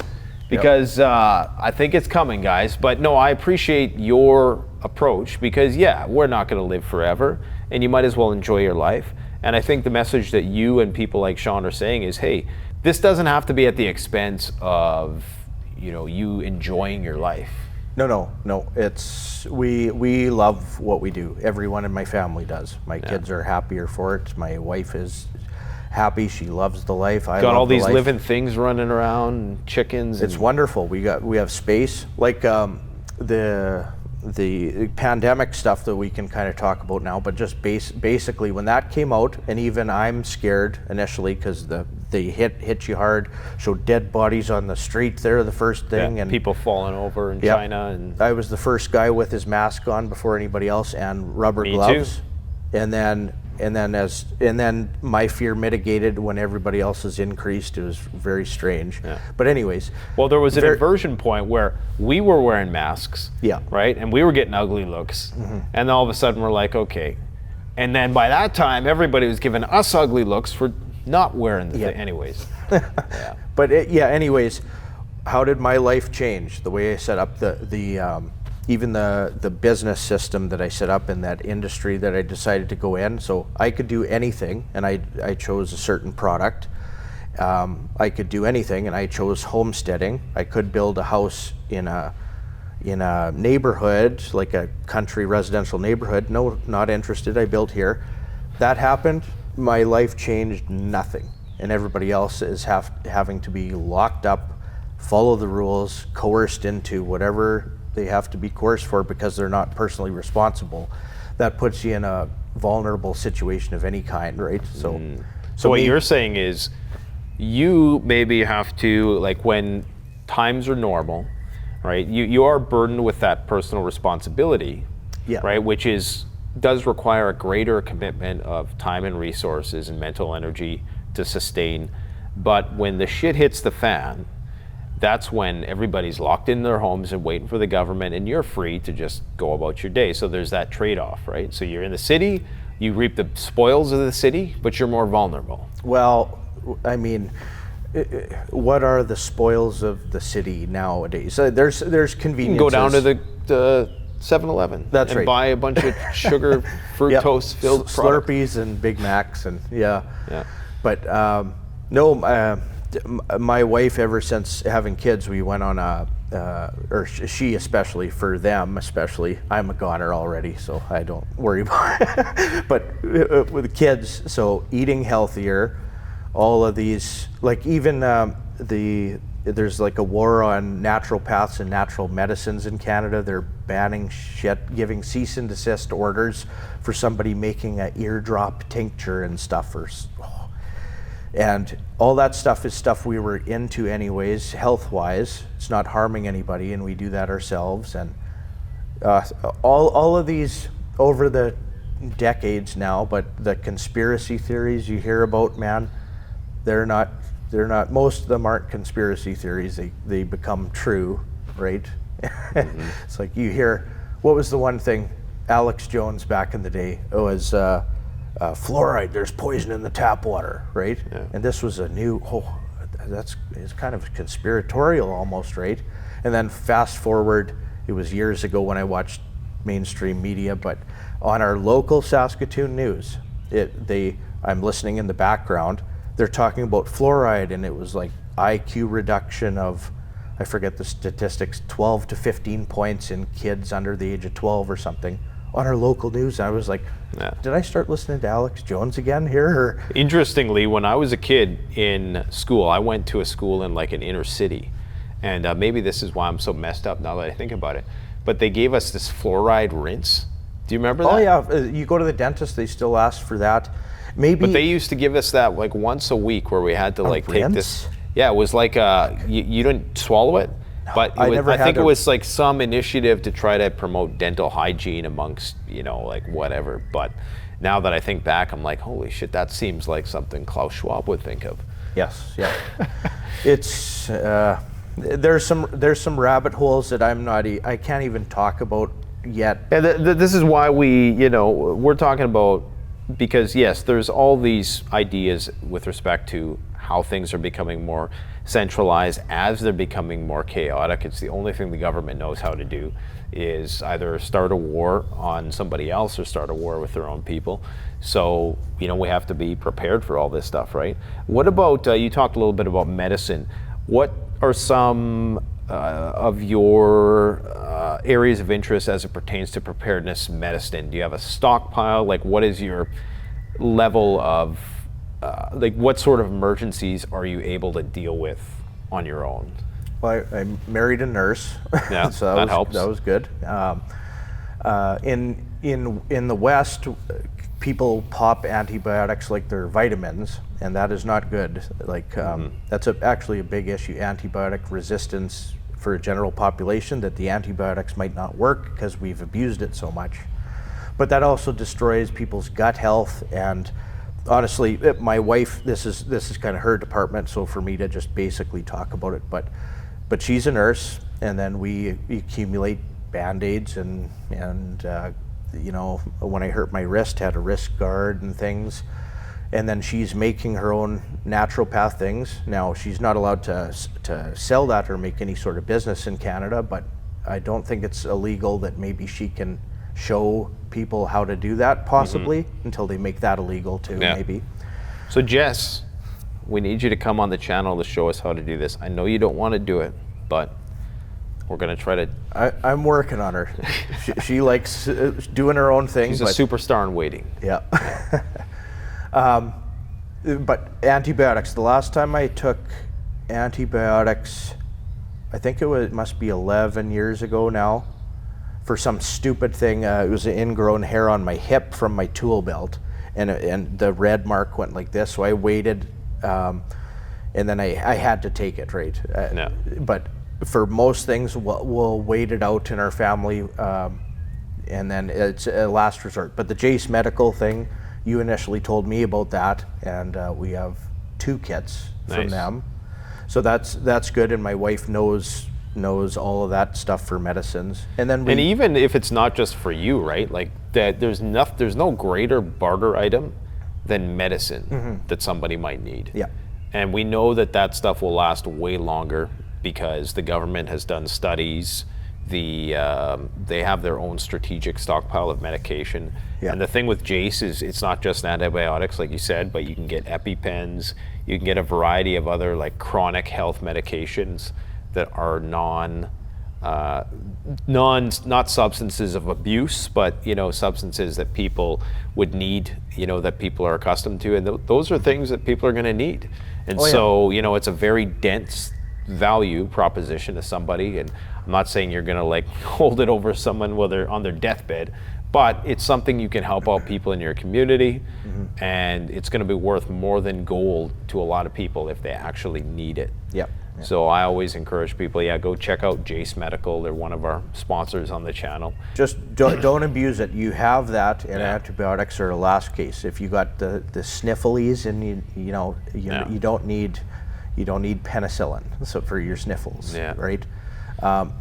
because I think it's coming, guys. But no, I appreciate your approach because, yeah, we're not going to live forever, and you might as well enjoy your life. And I think the message that you and people like Sean are saying is, hey, this doesn't have to be at the expense of, you know, you enjoying your life. No. It's we love what we do. Everyone in my family does. My kids are happier for it. My wife is happy. She loves the life. I got love all these the life. living things running around, chickens. It's wonderful. We have space. Like the pandemic stuff that we can kind of talk about now, but just basically when that came out, and even I'm scared initially because they hit you hard, showed dead bodies on the street there the first thing, and people falling over in China. And I was the first guy with his mask on before anybody else and rubber gloves. Too. And then my fear mitigated when everybody else's increased. It was very strange. Yeah. But anyways. Well, there was an inversion point where we were wearing masks, right? And we were getting ugly looks. And then all of a sudden we're like, okay. And then by that time, everybody was giving us ugly looks for not wearing the thing. Anyways. But anyways, how did my life change? The way I set up even the business system that I set up in that industry that I decided to go in. So I could do anything, and I chose a certain product. I could do anything, and I chose homesteading. I could build a house in a neighborhood, like a country residential neighborhood. No, not interested. I built here. That happened. My life changed nothing, and everybody else is having to be locked up, follow the rules, coerced into whatever they have to be coerced for because they're not personally responsible. That puts you in a vulnerable situation of any kind, right? So what you're saying is you maybe have to, like when times are normal, right? You are burdened with that personal responsibility, right? Which does require a greater commitment of time and resources and mental energy to sustain. But when the shit hits the fan, that's when everybody's locked in their homes and waiting for the government, and you're free to just go about your day. So there's that trade-off, right? So you're in the city, you reap the spoils of the city, but you're more vulnerable. Well, I mean, what are the spoils of the city nowadays? There's conveniences. You can go down to the 7-Eleven and buy a bunch of sugar fructose-filled Slurpees and Big Macs and But no, my wife, ever since having kids, we went on or she especially, for them especially, I'm a goner already, so I don't worry about it. But with kids, so eating healthier, all of these, like even there's like a war on naturopaths and natural medicines in Canada. They're banning shit, giving cease and desist orders for somebody making an eardrop tincture and stuff. And all that stuff is stuff we were into anyways, health-wise. It's not harming anybody, and we do that ourselves. And all of these over the decades now, but the conspiracy theories you hear about, man, they're not, most of them aren't conspiracy theories. They become true, right? Mm-hmm. It's like you hear, what was the one thing, Alex Jones back in the day, it was fluoride, there's poison in the tap water, right? Yeah. And this was a new, it's kind of conspiratorial almost, right? And then fast forward, it was years ago when I watched mainstream media, but on our local Saskatoon news, I'm listening in the background, they're talking about fluoride, and it was like IQ reduction of, I forget the statistics, 12 to 15 points in kids under the age of 12 or something. On our local news, I was like, did I start listening to Alex Jones again here? Or? Interestingly, when I was a kid in school, I went to a school in like an inner city. And maybe this is why I'm so messed up now that I think about it. But they gave us this fluoride rinse. Do you remember that? Oh yeah, you go to the dentist, they still ask for that. Maybe. But they used to give us that like once a week where we had to like take this. Yeah, it was like you didn't swallow it. But I think it was like some initiative to try to promote dental hygiene amongst, like whatever. But now that I think back, I'm like, holy shit, that seems like something Klaus Schwab would think of. Yes, yeah. It's there's some rabbit holes that I can't even talk about yet. And this is why we're talking about, because yes, there's all these ideas with respect to how things are becoming more centralized as they're becoming more chaotic. It's the only thing the government knows how to do, is either start a war on somebody else or start a war with their own people. So, we have to be prepared for all this stuff, right? What about, you talked a little bit about medicine. What are some of your areas of interest as it pertains to preparedness medicine? Do you have a stockpile? Like, what is your level of what sort of emergencies are you able to deal with on your own? Well, I married a nurse, yeah, so that helps. That was good. In the West, people pop antibiotics like they're vitamins, and that is not good. That's actually a big issue, antibiotic resistance for a general population, that the antibiotics might not work because we've abused it so much. But that also destroys people's gut health. And honestly, my wife, this is kind of her department, so for me to just basically talk about it, but she's a nurse, and then we accumulate Band-Aids and when I hurt my wrist, had a wrist guard and things, and then she's making her own naturopath things. Now, she's not allowed to sell that or make any sort of business in Canada, but I don't think it's illegal that maybe she can show people how to do that, possibly, until they make that illegal too, maybe. So Jess, we need you to come on the channel to show us how to do this. I know you don't want to do it, but we're going to try to... I'm working on her. she likes doing her own thing. She's a superstar in waiting. Yeah. But antibiotics, the last time I took antibiotics, I think it must be 11 years ago now, for some stupid thing. It was an ingrown hair on my hip from my tool belt, and the red mark went like this, so I waited, and then I had to take it, right? But for most things, we'll wait it out in our family, and then it's a last resort. But the Jace Medical thing, you initially told me about that, and we have 2 kits from them. So that's good, and my wife knows all of that stuff for medicines. And then and even if it's not just for you, right? Like that, there's no greater barter item than medicine that somebody might need. Yeah. And we know that stuff will last way longer because the government has done studies they have their own strategic stockpile of medication. Yeah. And the thing with Jace is it's not just antibiotics, like you said, but you can get EpiPens, you can get a variety of other like chronic health medications that are not substances of abuse, but substances that people would need, that people are accustomed to, and those are things that people are going to need. And it's a very dense value proposition to somebody, and I'm not saying you're going to like hold it over someone while they're on their deathbed, but it's something you can help out people in your community, and it's going to be worth more than gold to a lot of people if they actually need it. Yep. So I always encourage people, go check out Jace Medical. They're one of our sponsors on the channel. Just don't abuse it. You have that, and antibiotics are a last case. If you got the sniffles, and you don't need penicillin for your sniffles, right?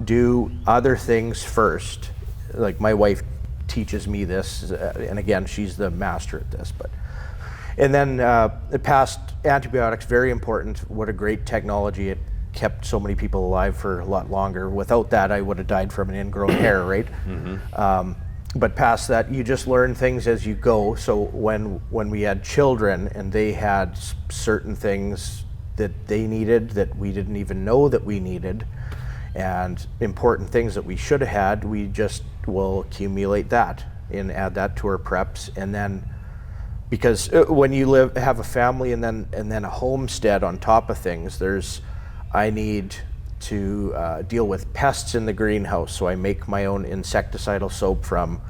Do other things first. Like my wife teaches me this, and again, she's the master at this. And then past antibiotics, very important. What a great technology. It kept so many people alive for a lot longer. Without that, I would have died from an ingrown hair, right? But past that, you just learn things as you go. So when we had children and they had certain things that they needed that we didn't even know that we needed, and important things that we should have had, we just will accumulate that and add that to our preps. And then, because when you have a family and then a homestead on top of things, I need to deal with pests in the greenhouse, so I make my own insecticidal soap from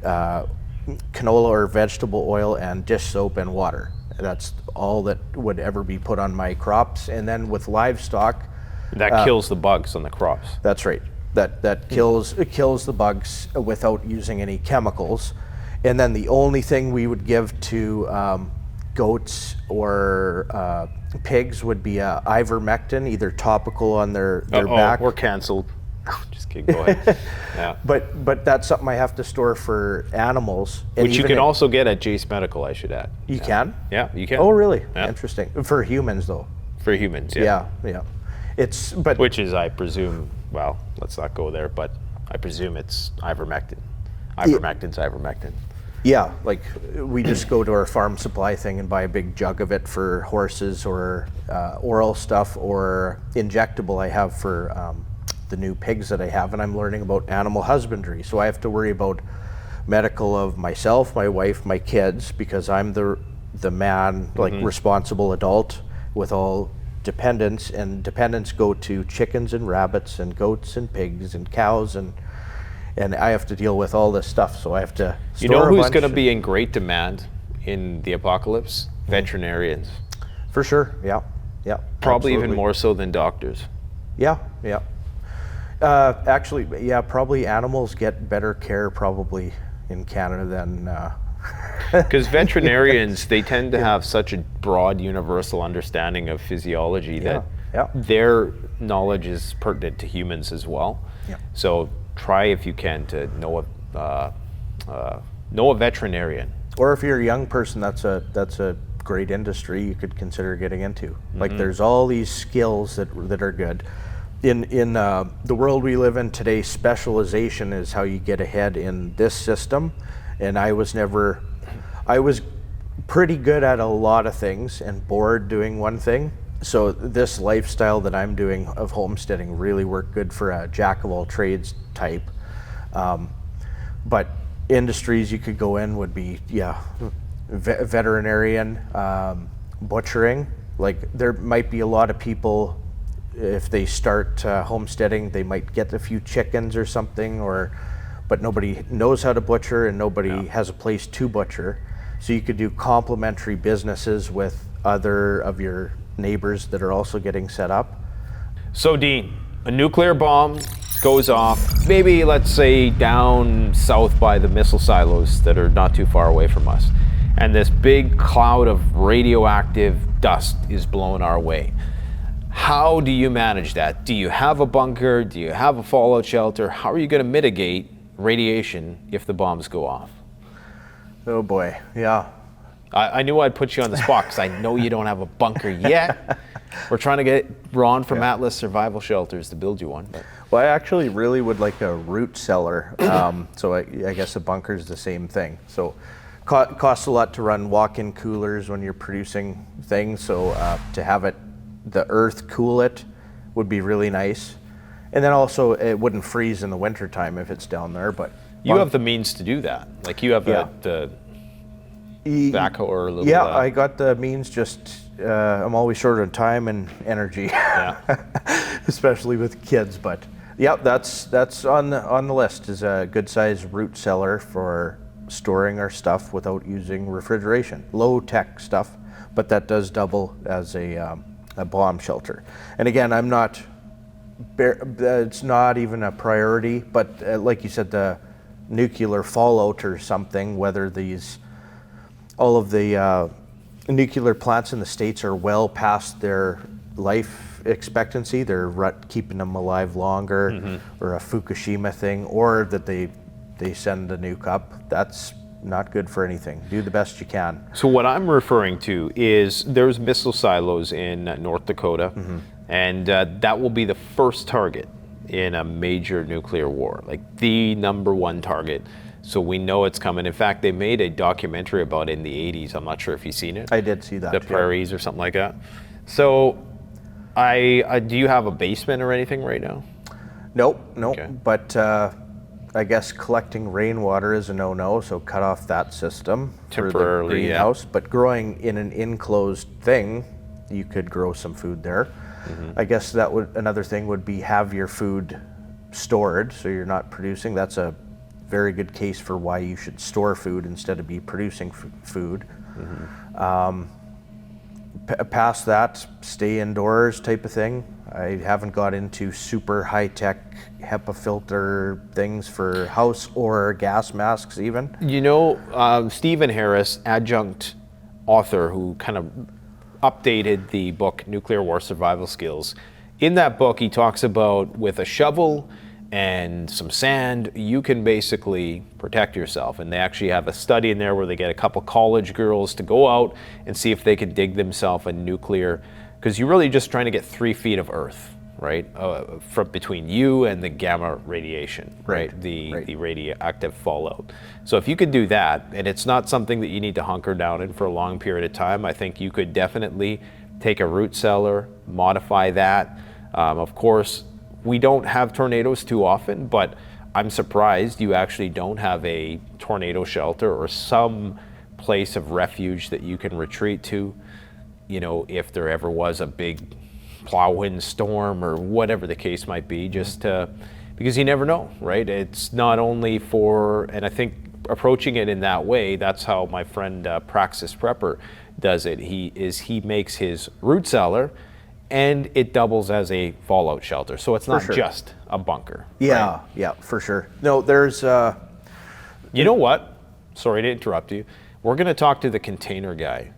canola or vegetable oil and dish soap and water. That's all that would ever be put on my crops. And then with livestock, that kills the bugs on the crops. That's right. That kills the bugs without using any chemicals. And then the only thing we would give to goats or pigs would be ivermectin, either topical on their back. We're canceled. Just kidding. Go ahead. Yeah. But that's something I have to store for animals. Which you can also get at Jace Medical, I should add. You can? Yeah, you can. Oh, really? Yeah. Interesting. For humans, though. For humans, yeah. Yeah. Which is, I presume, well, let's not go there, but I presume it's ivermectin. Ivermectin's ivermectin. Yeah, like we just go to our farm supply thing and buy a big jug of it for horses, or oral stuff, or injectable I have for the new pigs that I have, and I'm learning about animal husbandry. So I have to worry about medical of myself, my wife, my kids, because I'm the man, like responsible adult with all dependents, and dependents go to chickens and rabbits and goats and pigs and cows, and I have to deal with all this stuff. So I have to store who's going to be in great demand in the apocalypse? Veterinarians. For sure. Yeah. Probably absolutely. even more so than doctors. Yeah. Actually, yeah, probably animals get better care probably in Canada than because veterinarians, they tend to have such a broad universal understanding of physiology that their knowledge is pertinent to humans as well. So try, if you can, to know a veterinarian. Or if you're a young person, that's a great industry you could consider getting into. Like there's all these skills that are good. In the world we live in today, specialization is how you get ahead in this system. And I was pretty good at a lot of things and bored doing one thing. So this lifestyle that I'm doing of homesteading really worked good for a jack of all trades type. But industries you could go in would be, veterinarian, butchering. Like there might be a lot of people, if they start homesteading, they might get a few chickens or something, but nobody knows how to butcher and nobody has a place to butcher. So you could do complementary businesses with other of your neighbors that are also getting set up. So Dean, a nuclear bomb goes off, maybe let's say down south by the missile silos that are not too far away from us. And this big cloud of radioactive dust is blown our way. How do you manage that? Do you have a bunker? Do you have a fallout shelter? How are you going to mitigate radiation if the bombs go off? Oh boy, yeah. I knew I'd put you on the spot because I know you don't have a bunker yet. We're trying to get Ron from Atlas Survival Shelters to build you one. But. Well, I actually really would like a root cellar. So I guess a bunker is the same thing. So costs a lot to run walk-in coolers when you're producing things. So to have the earth cool it would be really nice. And then also it wouldn't freeze in the wintertime if it's down there. But you have the means to do that. Like you have the backhoe or a little. Yeah, I got the means. Just I'm always short on time and energy. Yeah. Especially with kids. But yeah, that's on the list. Is a good size root cellar for storing our stuff without using refrigeration. Low tech stuff, but that does double as a bomb shelter. And again, it's not even a priority. But like you said, the nuclear fallout or something. Whether all of the nuclear plants in the States are well past their life expectancy. They're keeping them alive longer, or a Fukushima thing, or that they send a nuke up. That's not good for anything. Do the best you can. So what I'm referring to is there's missile silos in North Dakota, and that will be the first target in a major nuclear war, like the #1 target. So we know it's coming. In fact, they made a documentary about it in the 80s. I'm not sure if you've seen it. I did see that. The Prairies or something like that. So do you have a basement or anything right now? Nope. Okay. But I guess collecting rainwater is a no-no, so cut off that system temporarily, for the greenhouse. Yeah. But growing in an enclosed thing, you could grow some food there. I guess another thing would be have your food stored, so you're not producing. That's a very good case for why you should store food instead of be producing food. Past that, stay indoors type of thing. I haven't got into super high-tech HEPA filter things for house or gas masks even. You know, Stephen Harris, adjunct author who kind of updated the book Nuclear War Survival Skills. In that book, he talks about with a shovel and some sand, you can basically protect yourself. And they actually have a study in there where they get a couple college girls to go out and see if they can dig themselves a nuclear, because you're really just trying to get 3 feet of earth, right? From between you and the gamma radiation, right? The radioactive fallout. So if you could do that, and it's not something that you need to hunker down in for a long period of time, I think you could definitely take a root cellar, modify that. Of course, we don't have tornadoes too often, but I'm surprised you actually don't have a tornado shelter or some place of refuge that you can retreat to, you know, if there ever was a big plow wind storm or whatever the case might be, just because you never know, right? It's not only for, and I think approaching it in that way, that's how my friend Praxis Prepper does it. He makes his root cellar, and it doubles as a fallout shelter. So it's not just a bunker. Yeah, right? Yeah, for sure. No, there's... you know what? Sorry to interrupt you. We're going to talk to the container guy,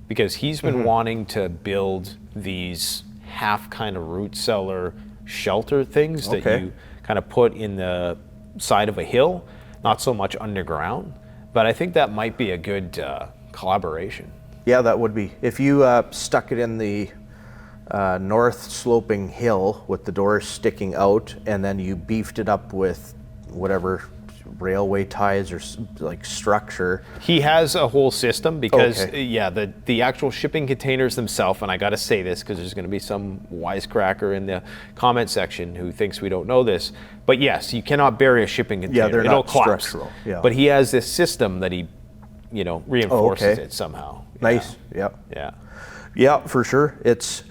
because he's been wanting to build these half kind of root cellar shelter things that you kind of put in the side of a hill, not so much underground. But I think that might be a good collaboration. Yeah, that would be. If you stuck it in the north sloping hill with the doors sticking out, and then you beefed it up with whatever railway ties or like structure. He has a whole system because the actual shipping containers themselves, and I got to say this because there's going to be some wisecracker in the comment section who thinks we don't know this, but yes, you cannot bury a shipping container. Yeah, they're It'll not collapse. structural. Yeah. But he has this system that he, reinforces it somehow. Nice. Yeah. Yeah. Yeah, for sure. It's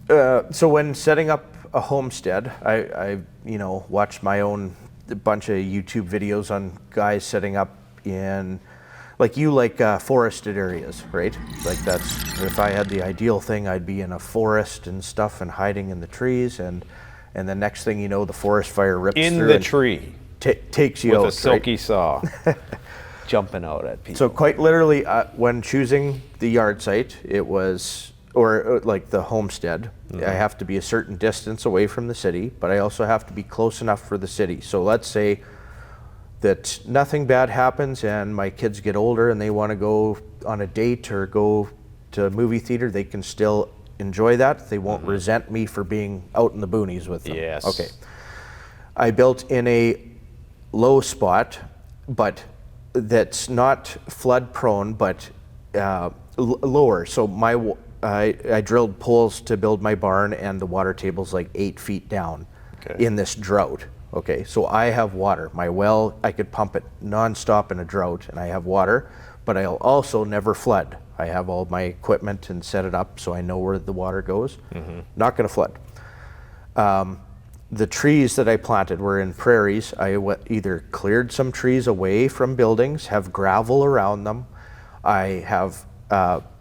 so when setting up a homestead, I watched my own bunch of YouTube videos on guys setting up in forested areas, right? Like that's, if I had the ideal thing, I'd be in a forest and stuff and hiding in the trees, and the next thing you know, the forest fire rips in through the tree, takes you out with a silky saw, jumping out at people. So quite literally, when choosing the yard site, it was, or like the homestead, I have to be a certain distance away from the city, but I also have to be close enough for the city. So let's say that nothing bad happens and my kids get older and they want to go on a date or go to a movie theater, they can still enjoy that. They won't resent me for being out in the boonies with them. Yes. Okay. I built in a low spot, but that's not flood prone, but lower. So I drilled poles to build my barn, and the water table's like 8 feet down in this drought. Okay, so I have water. My well, I could pump it nonstop in a drought, and I have water, but I'll also never flood. I have all my equipment and set it up so I know where the water goes. Not going to flood. The trees that I planted were in prairies. I either cleared some trees away from buildings, have gravel around them. I have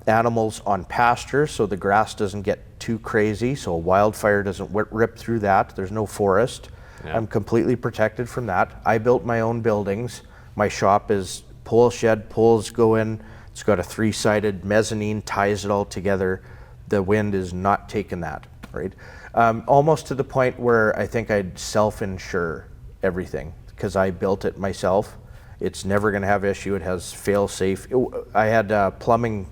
animals on pasture so the grass doesn't get too crazy, so a wildfire doesn't rip through that. There's no forest. I'm completely protected from that. I built my own buildings. My shop is pole shed, poles go in. It's got a 3-sided mezzanine, ties it all together. The wind is not taking that, right? Almost to the point where I think I'd self-insure everything because I built it myself. It's never going to have issue. It has fail-safe. I had plumbing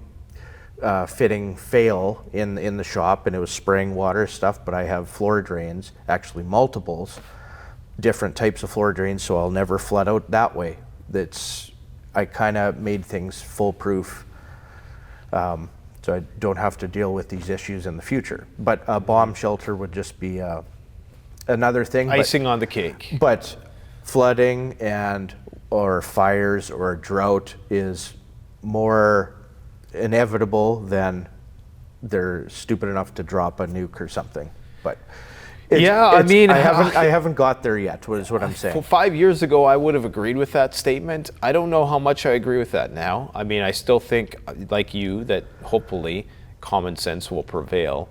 fitting fail in the shop, and it was spraying water stuff, but I have floor drains, actually multiples, different types of floor drains, so I'll never flood out that way. I kind of made things foolproof, so I don't have to deal with these issues in the future. But a bomb shelter would just be another thing. Icing on the cake. But flooding or fires or drought is more inevitable than they're stupid enough to drop a nuke or something. But I haven't got there yet, is what I'm saying. 5 years ago, I would have agreed with that statement. I don't know how much I agree with that now. I mean, I still think, like you, that hopefully common sense will prevail.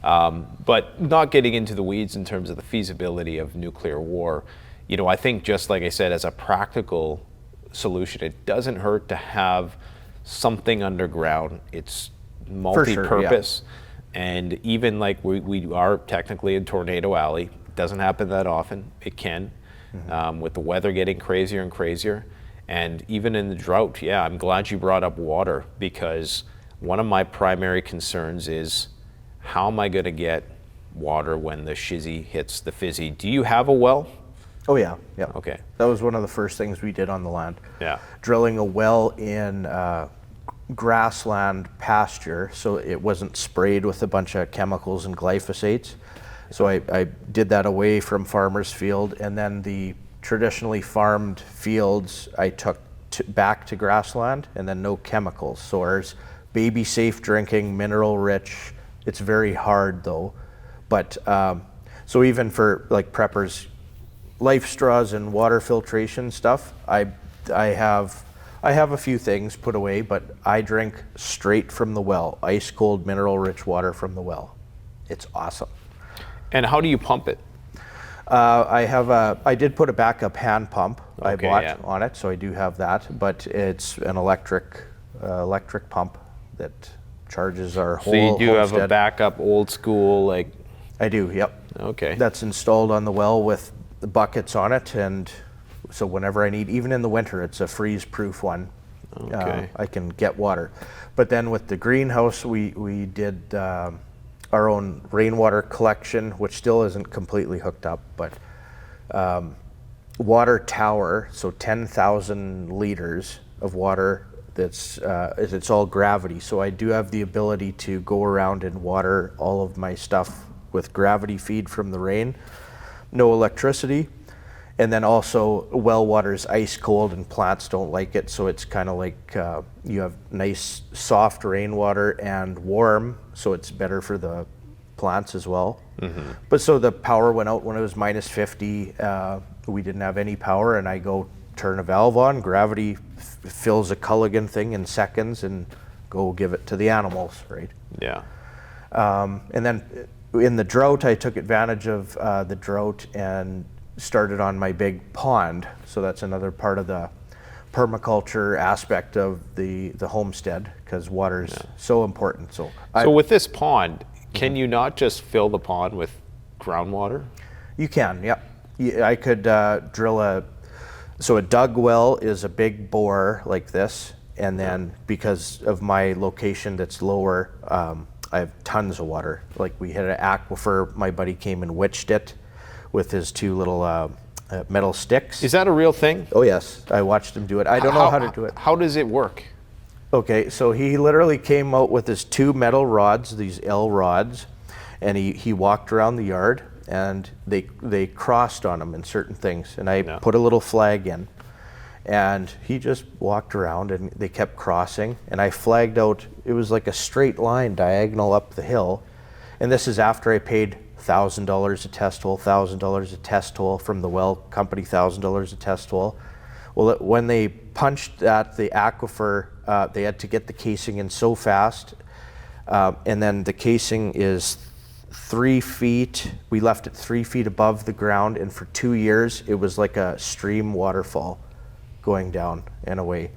But not getting into the weeds in terms of the feasibility of nuclear war. I think, just like I said, as a practical solution, it doesn't hurt to have something underground. It's multi-purpose. And even like we are technically in Tornado Alley, it doesn't happen that often. It can, with the weather getting crazier and crazier. And even in the drought, I'm glad you brought up water, because one of my primary concerns is, how am I going to get water when the shizzy hits the fizzy? Do you have a well? Oh yeah. Okay. That was one of the first things we did on the land. Yeah. Drilling a well in grassland pasture, so it wasn't sprayed with a bunch of chemicals and glyphosates. So I did that away from farmer's field, and then the traditionally farmed fields I took back to grassland, and then no chemicals. So ours, baby safe drinking, mineral rich. It's very hard though, but so even for like preppers, life straws and water filtration stuff, I have a few things put away, but I drink straight from the well, ice cold mineral rich water from the well. It's awesome. And how do you pump it? I did put a backup hand pump I bought on it, so I do have that, but it's an electric pump that charges our whole homestead. So you do have a backup old school, like? I do, yep. Okay. That's installed on the well with the buckets on it, and so whenever I need, even in the winter, it's a freeze-proof one. Okay. I can get water. But then with the greenhouse, we did our own rainwater collection, which still isn't completely hooked up, but water tower, so 10,000 liters of water. It's all gravity. So I do have the ability to go around and water all of my stuff with gravity feed from the rain. No electricity. And then also well water is ice cold and plants don't like it, so it's kind of like you have nice soft rainwater and warm, so it's better for the plants as well. But so the power went out when it was minus 50. We didn't have any power, and I go turn a valve on, gravity fills a Culligan thing in seconds, and go give it to the animals, right? Yeah. And then in the drought, I took advantage of the drought and started on my big pond. So that's another part of the permaculture aspect of the homestead, because water is so important. So with this pond, can you not just fill the pond with groundwater? You can, yep. I could drill a So a dug well is a big bore like this, and then because of my location that's lower, I have tons of water. Like we hit an aquifer, my buddy came and witched it with his two little metal sticks. Is that a real thing? Oh yes, I watched him do it. I don't know how to do it. How does it work? Okay, so he literally came out with his two metal rods, these L rods, and he walked around the yard, and they crossed on him in certain things, and I put a little flag in, and he just walked around, and they kept crossing, and I flagged out, it was like a straight line diagonal up the hill, and this is after I paid $1,000 a test hole, $1,000 a test hole from the well company, $1,000 a test hole. Well, when they punched at the aquifer, they had to get the casing in so fast, and then the casing is 3 feet. We left it 3 feet above the ground, and for 2 years, it was like a stream waterfall going down and away.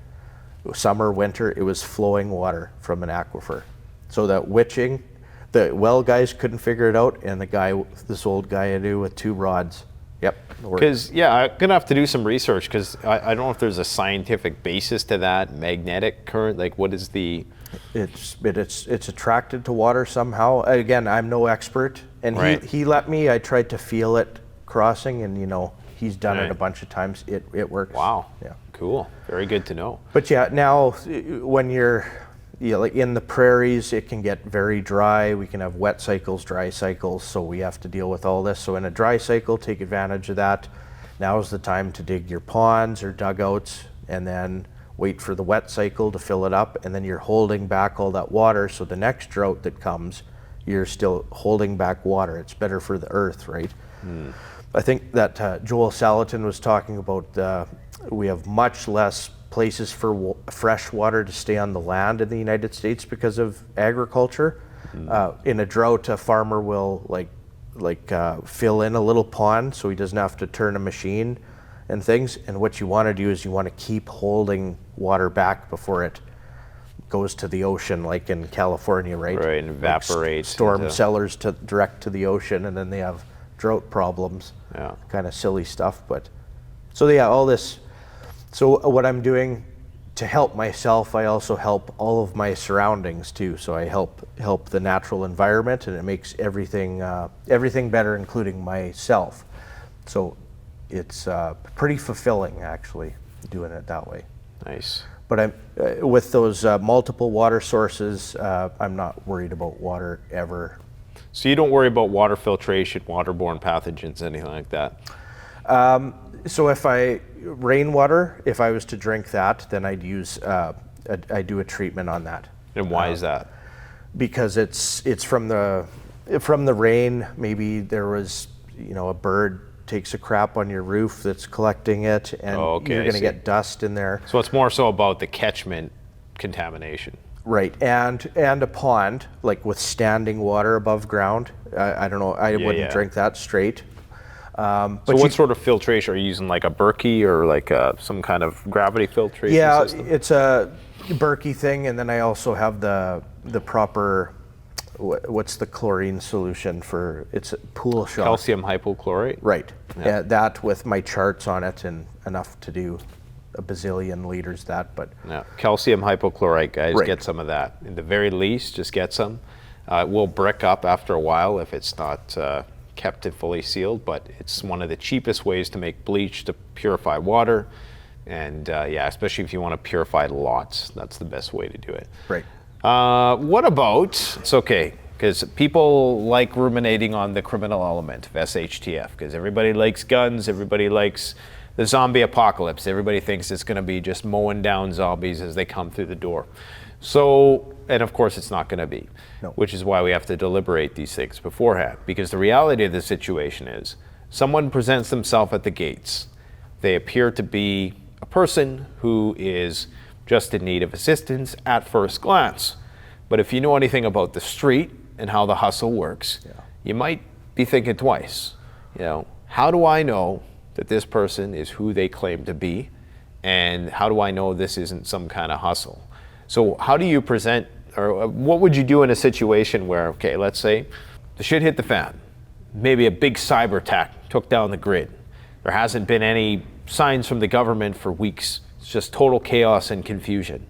Summer, winter, it was flowing water from an aquifer. So that witching, the well guys couldn't figure it out, and this old guy I knew with 2 rods. Yep. Because I'm gonna have to do some research because I don't know if there's a scientific basis to that magnetic current. Like, what is the? It's attracted to water somehow. Again, I'm no expert, and he let me. I tried to feel it crossing, and he's done it a bunch of times. It works. Wow. Yeah. Cool. Very good to know. But yeah, now when you're like in the prairies, it can get very dry. We can have wet cycles, dry cycles, so we have to deal with all this. So in a dry cycle, take advantage of that. Now is the time to dig your ponds or dugouts, and then wait for the wet cycle to fill it up, and then you're holding back all that water, so the next drought that comes, you're still holding back water. It's better for the earth, right? I think that Joel Salatin was talking about we have much less places for fresh water to stay on the land in the United States because of agriculture. In a drought, a farmer will fill in a little pond so he doesn't have to turn a machine and things. And what you want to do is you want to keep holding water back before it goes to the ocean, like in California, right? Right, and evaporates. Storm cellars direct to the ocean, and then they have drought problems. Yeah. Kind of silly stuff, but so yeah, all this. So what I'm doing to help myself, I also help all of my surroundings too. So I help the natural environment, and it makes everything better, including myself. So it's pretty fulfilling, actually, doing it that way. Nice. But I'm with those multiple water sources, I'm not worried about water ever. So you don't worry about water filtration, waterborne pathogens, anything like that? So if rainwater, if I was to drink that, then I'd use, I do a treatment on that. And why is that? Because it's from the rain. Maybe there was, a bird takes a crap on your roof that's collecting it, and you're going to get dust in there. So it's more so about the catchment contamination. Right, and a pond, like with standing water above ground. I don't know, I wouldn't drink that straight. So what sort of filtration? Are you using like a Berkey or like some kind of gravity filtration system? It's a Berkey thing, and then I also have the proper, what's the chlorine solution for, it's a pool shock. Calcium hypochlorite? Right, yeah, that with my charts on it, and enough to do a bazillion liters that, but. Yeah, calcium hypochlorite, guys, get some of that. In the very least, just get some. It will brick up after a while if it's not kept it fully sealed, but it's one of the cheapest ways to make bleach to purify water. And especially if you want to purify lots, that's the best way to do it. Right. What about, it's okay, because people like ruminating on the criminal element of SHTF, because everybody likes guns, everybody likes the zombie apocalypse. Everybody thinks it's going to be just mowing down zombies as they come through the door. So, and of course it's not going to be, which is why we have to deliberate these things beforehand, because the reality of the situation is someone presents themselves at the gates. They appear to be a person who is just in need of assistance at first glance. But if you know anything about the street and how the hustle works, you might be thinking twice. How do I know that this person is who they claim to be? And how do I know this isn't some kind of hustle? So how do you present, or what would you do in a situation where, okay, let's say the shit hit the fan. Maybe a big cyber attack took down the grid. There hasn't been any signs from the government for weeks. It's just total chaos and confusion.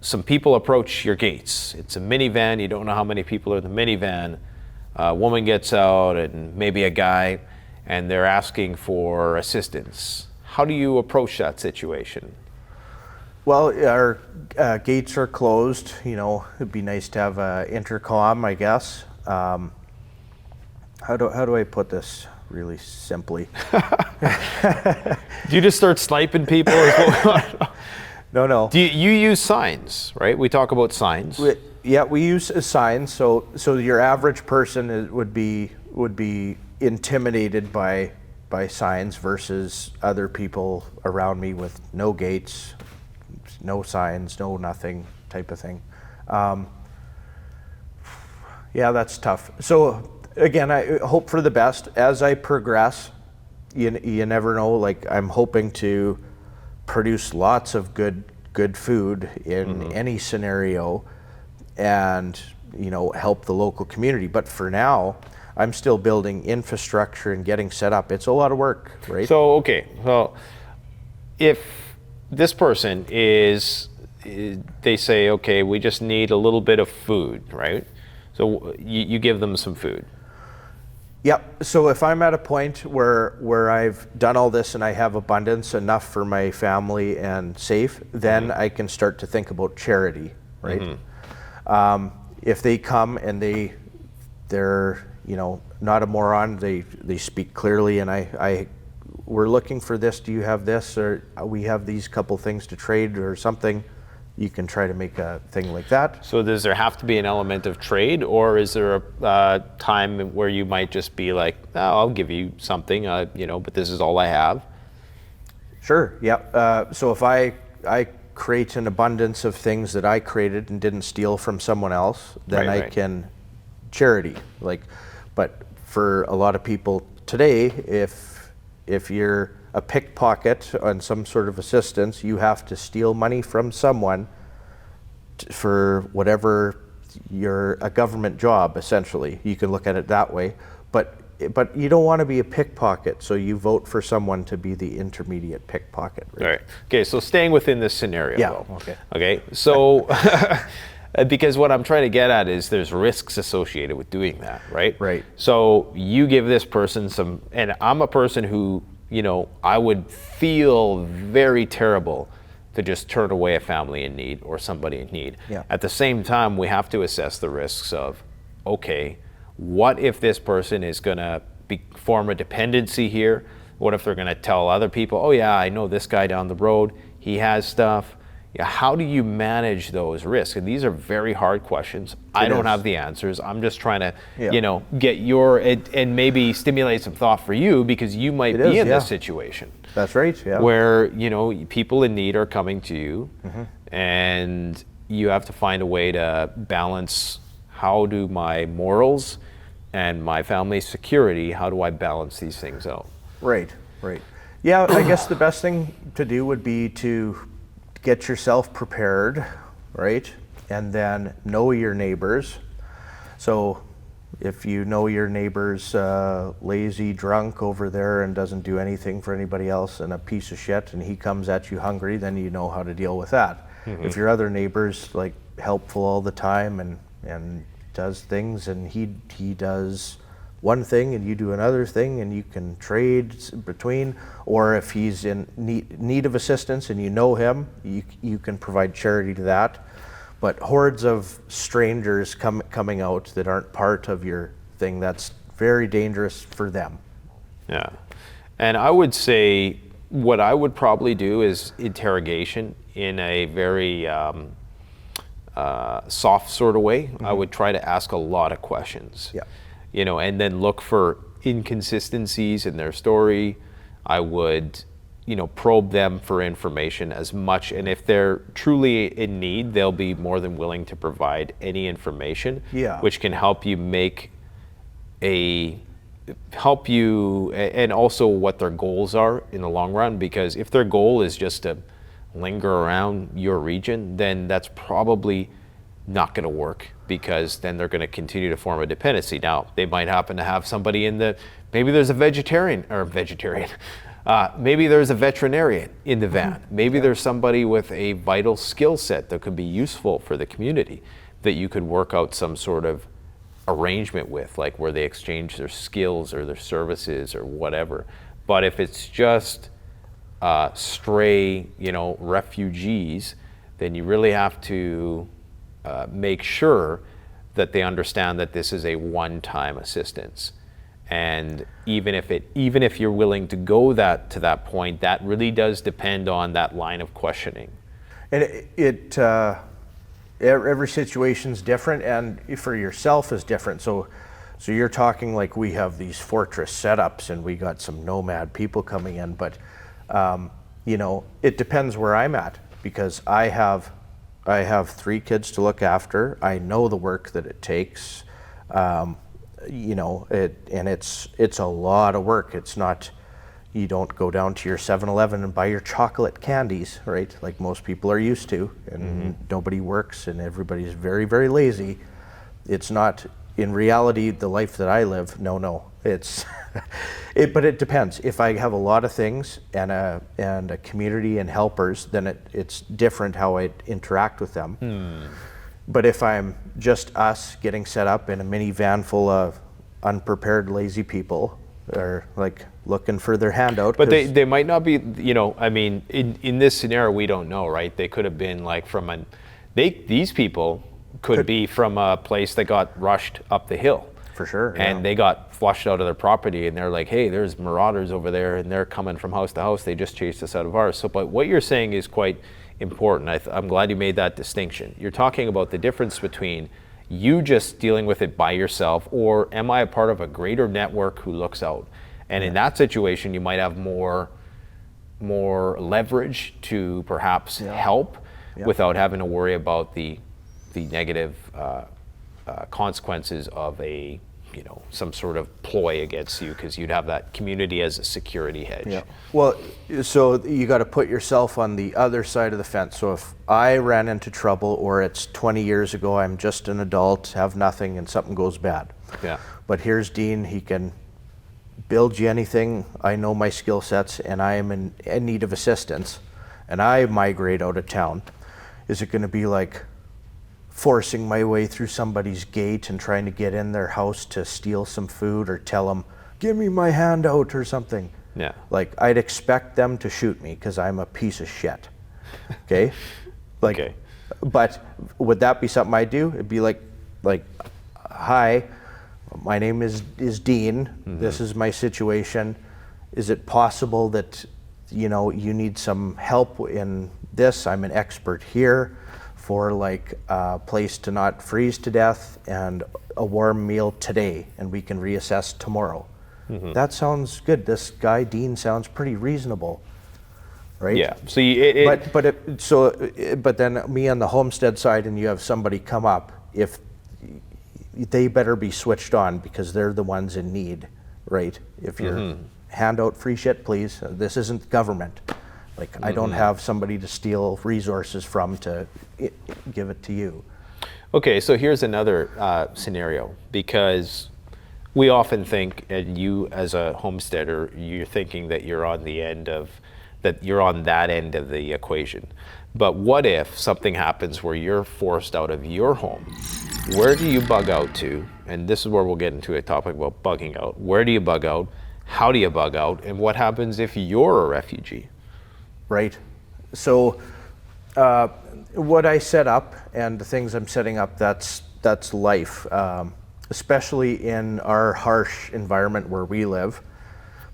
Some people approach your gates. It's a minivan. You don't know how many people are in the minivan. A woman gets out, and maybe a guy, and they're asking for assistance. How do you approach that situation? Well, our gates are closed. You know, it'd be nice to have an intercom, I guess. How do I put this really simply? Do you just start sniping people? No. Do you use signs, right? We talk about signs. We use signs. So your average person would be intimidated by signs versus other people around me with no gates, no signs, no nothing type of thing. That's tough. So again, I hope for the best as I progress. You never know. Like, I'm hoping to produce lots of good food in any scenario, and help the local community. But for now, I'm still building infrastructure and getting set up. It's a lot of work, right? So if this person they say, okay, we just need a little bit of food, right? So you give them some food. Yep. So if I'm at a point where I've done all this and I have abundance, enough for my family and safe, then I can start to think about charity, right? If they come and they're not a moron, they speak clearly, and we're looking for this. Do you have this? Or we have these couple things to trade or something. You can try to make a thing like that. So does there have to be an element of trade, or is there a time where you might just be like, oh, I'll give you something, but this is all I have? Sure, yeah. So if I create an abundance of things that I created and didn't steal from someone else, then I can charity. But for a lot of people today, if you're a pickpocket on some sort of assistance, you have to steal money from someone for whatever a government job, essentially. You can look at it that way. But you don't want to be a pickpocket, so you vote for someone to be the intermediate pickpocket. Right. Okay, so staying within this scenario. Yeah, though. Okay, so because what I'm trying to get at is there's risks associated with doing that, right? Right. So you give this person some, and I'm a person who, I would feel very terrible to just turn away a family in need or somebody in need. Yeah. At the same time, we have to assess the risks of, okay, what if this person is going to form a dependency here? What if they're going to tell other people, oh yeah, I know this guy down the road, he has stuff. Yeah, how do you manage those risks? And these are very hard questions. I don't have the answers. I'm just trying to, get and maybe stimulate some thought for you, because you might be in this situation. That's right, yeah. Where, people in need are coming to you, and you have to find a way to balance, how do my morals and my family's security, how do I balance these things out? Right. Yeah, I guess the best thing to do would be to get yourself prepared, right? And then know your neighbors. So if you know your neighbor's lazy drunk over there and doesn't do anything for anybody else and a piece of shit, and he comes at you hungry, then you know how to deal with that. If your other neighbor's like helpful all the time and does things, and he does one thing and you do another thing, and you can trade between, or if he's in need of assistance and you know him, you can provide charity to that. But hordes of strangers coming out that aren't part of your thing, that's very dangerous for them. Yeah. And I would say what I would probably do is interrogation in a very soft sort of way. I would try to ask a lot of questions. Yeah. And then look for inconsistencies in their story. I would, probe them for information as much. And if they're truly in need, they'll be more than willing to provide any information, which can help you and also what their goals are in the long run. Because if their goal is just to linger around your region, then that's probably not going to work, because then they're going to continue to form a dependency. Now, they might happen to have somebody maybe there's a Maybe there's a veterinarian in the van. Maybe there's somebody with a vital skill set that could be useful for the community that you could work out some sort of arrangement with, like where they exchange their skills or their services or whatever. But if it's just stray, refugees, then you really have to make sure that they understand that this is a one-time assistance. And even if you're willing to go to that point, that really does depend on that line of questioning. And every situation's different, and for yourself is different. So you're talking like we have these fortress setups, and we got some nomad people coming in, but it depends where I'm at, because I have 3 kids to look after. I know the work that it takes. It's a lot of work. It's not, you don't go down to your 7-Eleven and buy your chocolate candies, right? Like most people are used to, and nobody works, and everybody's very, very lazy. It's not, in reality, the life that I live. No, it's, but it depends. If I have a lot of things and a community and helpers, then it's different how I interact with them. But if I'm just us getting set up in a minivan full of unprepared, lazy people, they're like looking for their handout. But they might not be, in this scenario, we don't know, right? They could have been like these people could be from a place that got rushed up the hill. For sure. And they got flushed out of their property, and they're like, hey, there's marauders over there, and they're coming from house to house. They just chased us out of ours. So, but what you're saying is quite important. I'm glad you made that distinction. You're talking about the difference between you just dealing with it by yourself, or am I a part of a greater network who looks out? And in that situation, you might have more leverage to perhaps help without having to worry about the negative consequences of some sort of ploy against you, because you'd have that community as a security hedge. Yeah. Well, so you got to put yourself on the other side of the fence. So if I ran into trouble, or it's 20 years ago, I'm just an adult, have nothing, and something goes bad. Yeah. But here's Dean, he can build you anything. I know my skill sets, and I am in need of assistance, and I migrate out of town. Is it going to be like forcing my way through somebody's gate and trying to get in their house to steal some food, or tell them, give me my handout or something? Yeah. Like, I'd expect them to shoot me because I'm a piece of shit. Okay? Okay. But would that be something I'd do? It'd be like, hi, my name is Dean. This is my situation. Is it possible that, you need some help in this? I'm an expert here for like a place to not freeze to death and a warm meal today, and we can reassess tomorrow. That sounds good. This guy Dean sounds pretty reasonable, right? Yeah. So but then me on the homestead side, and you have somebody come up, if they better be switched on, because they're the ones in need, right? If you're hand out free shit, please. This isn't government. Like, I don't have somebody to steal resources from to give it to you. Okay, so here's another scenario, because we often think, and you as a homesteader, you're thinking that you're on that end of the equation. But what if something happens where you're forced out of your home? Where do you bug out to? And this is where we'll get into a topic about bugging out. Where do you bug out? How do you bug out? And what happens if you're a refugee? Right. So what I set up and the things I'm setting up, that's life, especially in our harsh environment where we live.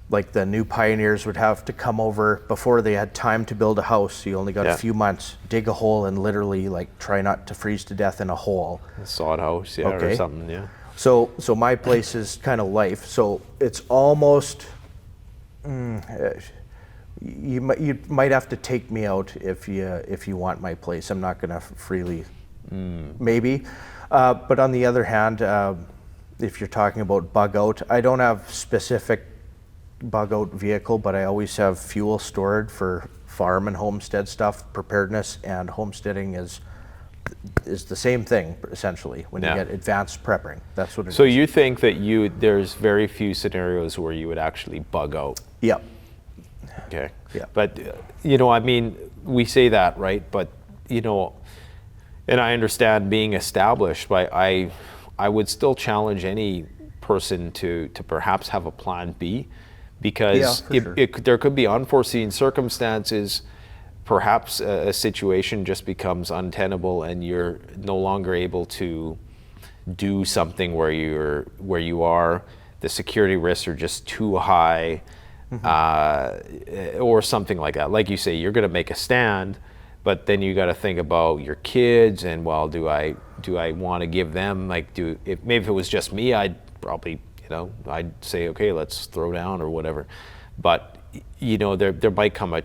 Like, the new pioneers would have to come over before they had time to build a house. You only got a few months, dig a hole, and literally try not to freeze to death in a hole. A sod house, or something, yeah. So my place is kind of life. So it's almost, you might have to take me out if you want my place. I'm not going to freely, maybe. But on the other hand, if you're talking about bug out, I don't have specific bug out vehicle, but I always have fuel stored for farm and homestead stuff. Preparedness and homesteading is the same thing, essentially, when you get advanced prepping. That's what it is. So you think that there's very few scenarios where you would actually bug out? Yep. Okay. Yeah. But, I mean, we say that, right? But, and I understand being established, but I would still challenge any person to perhaps have a plan B, because sure. there could be unforeseen circumstances. Perhaps a situation just becomes untenable and you're no longer able to do something where you are. The security risks are just too high, or something like that. Like you say, you're going to make a stand, but then you got to think about your kids and, well, do I want to give them, like, maybe if it was just me, I'd probably, I'd say, okay, let's throw down or whatever. But there might come a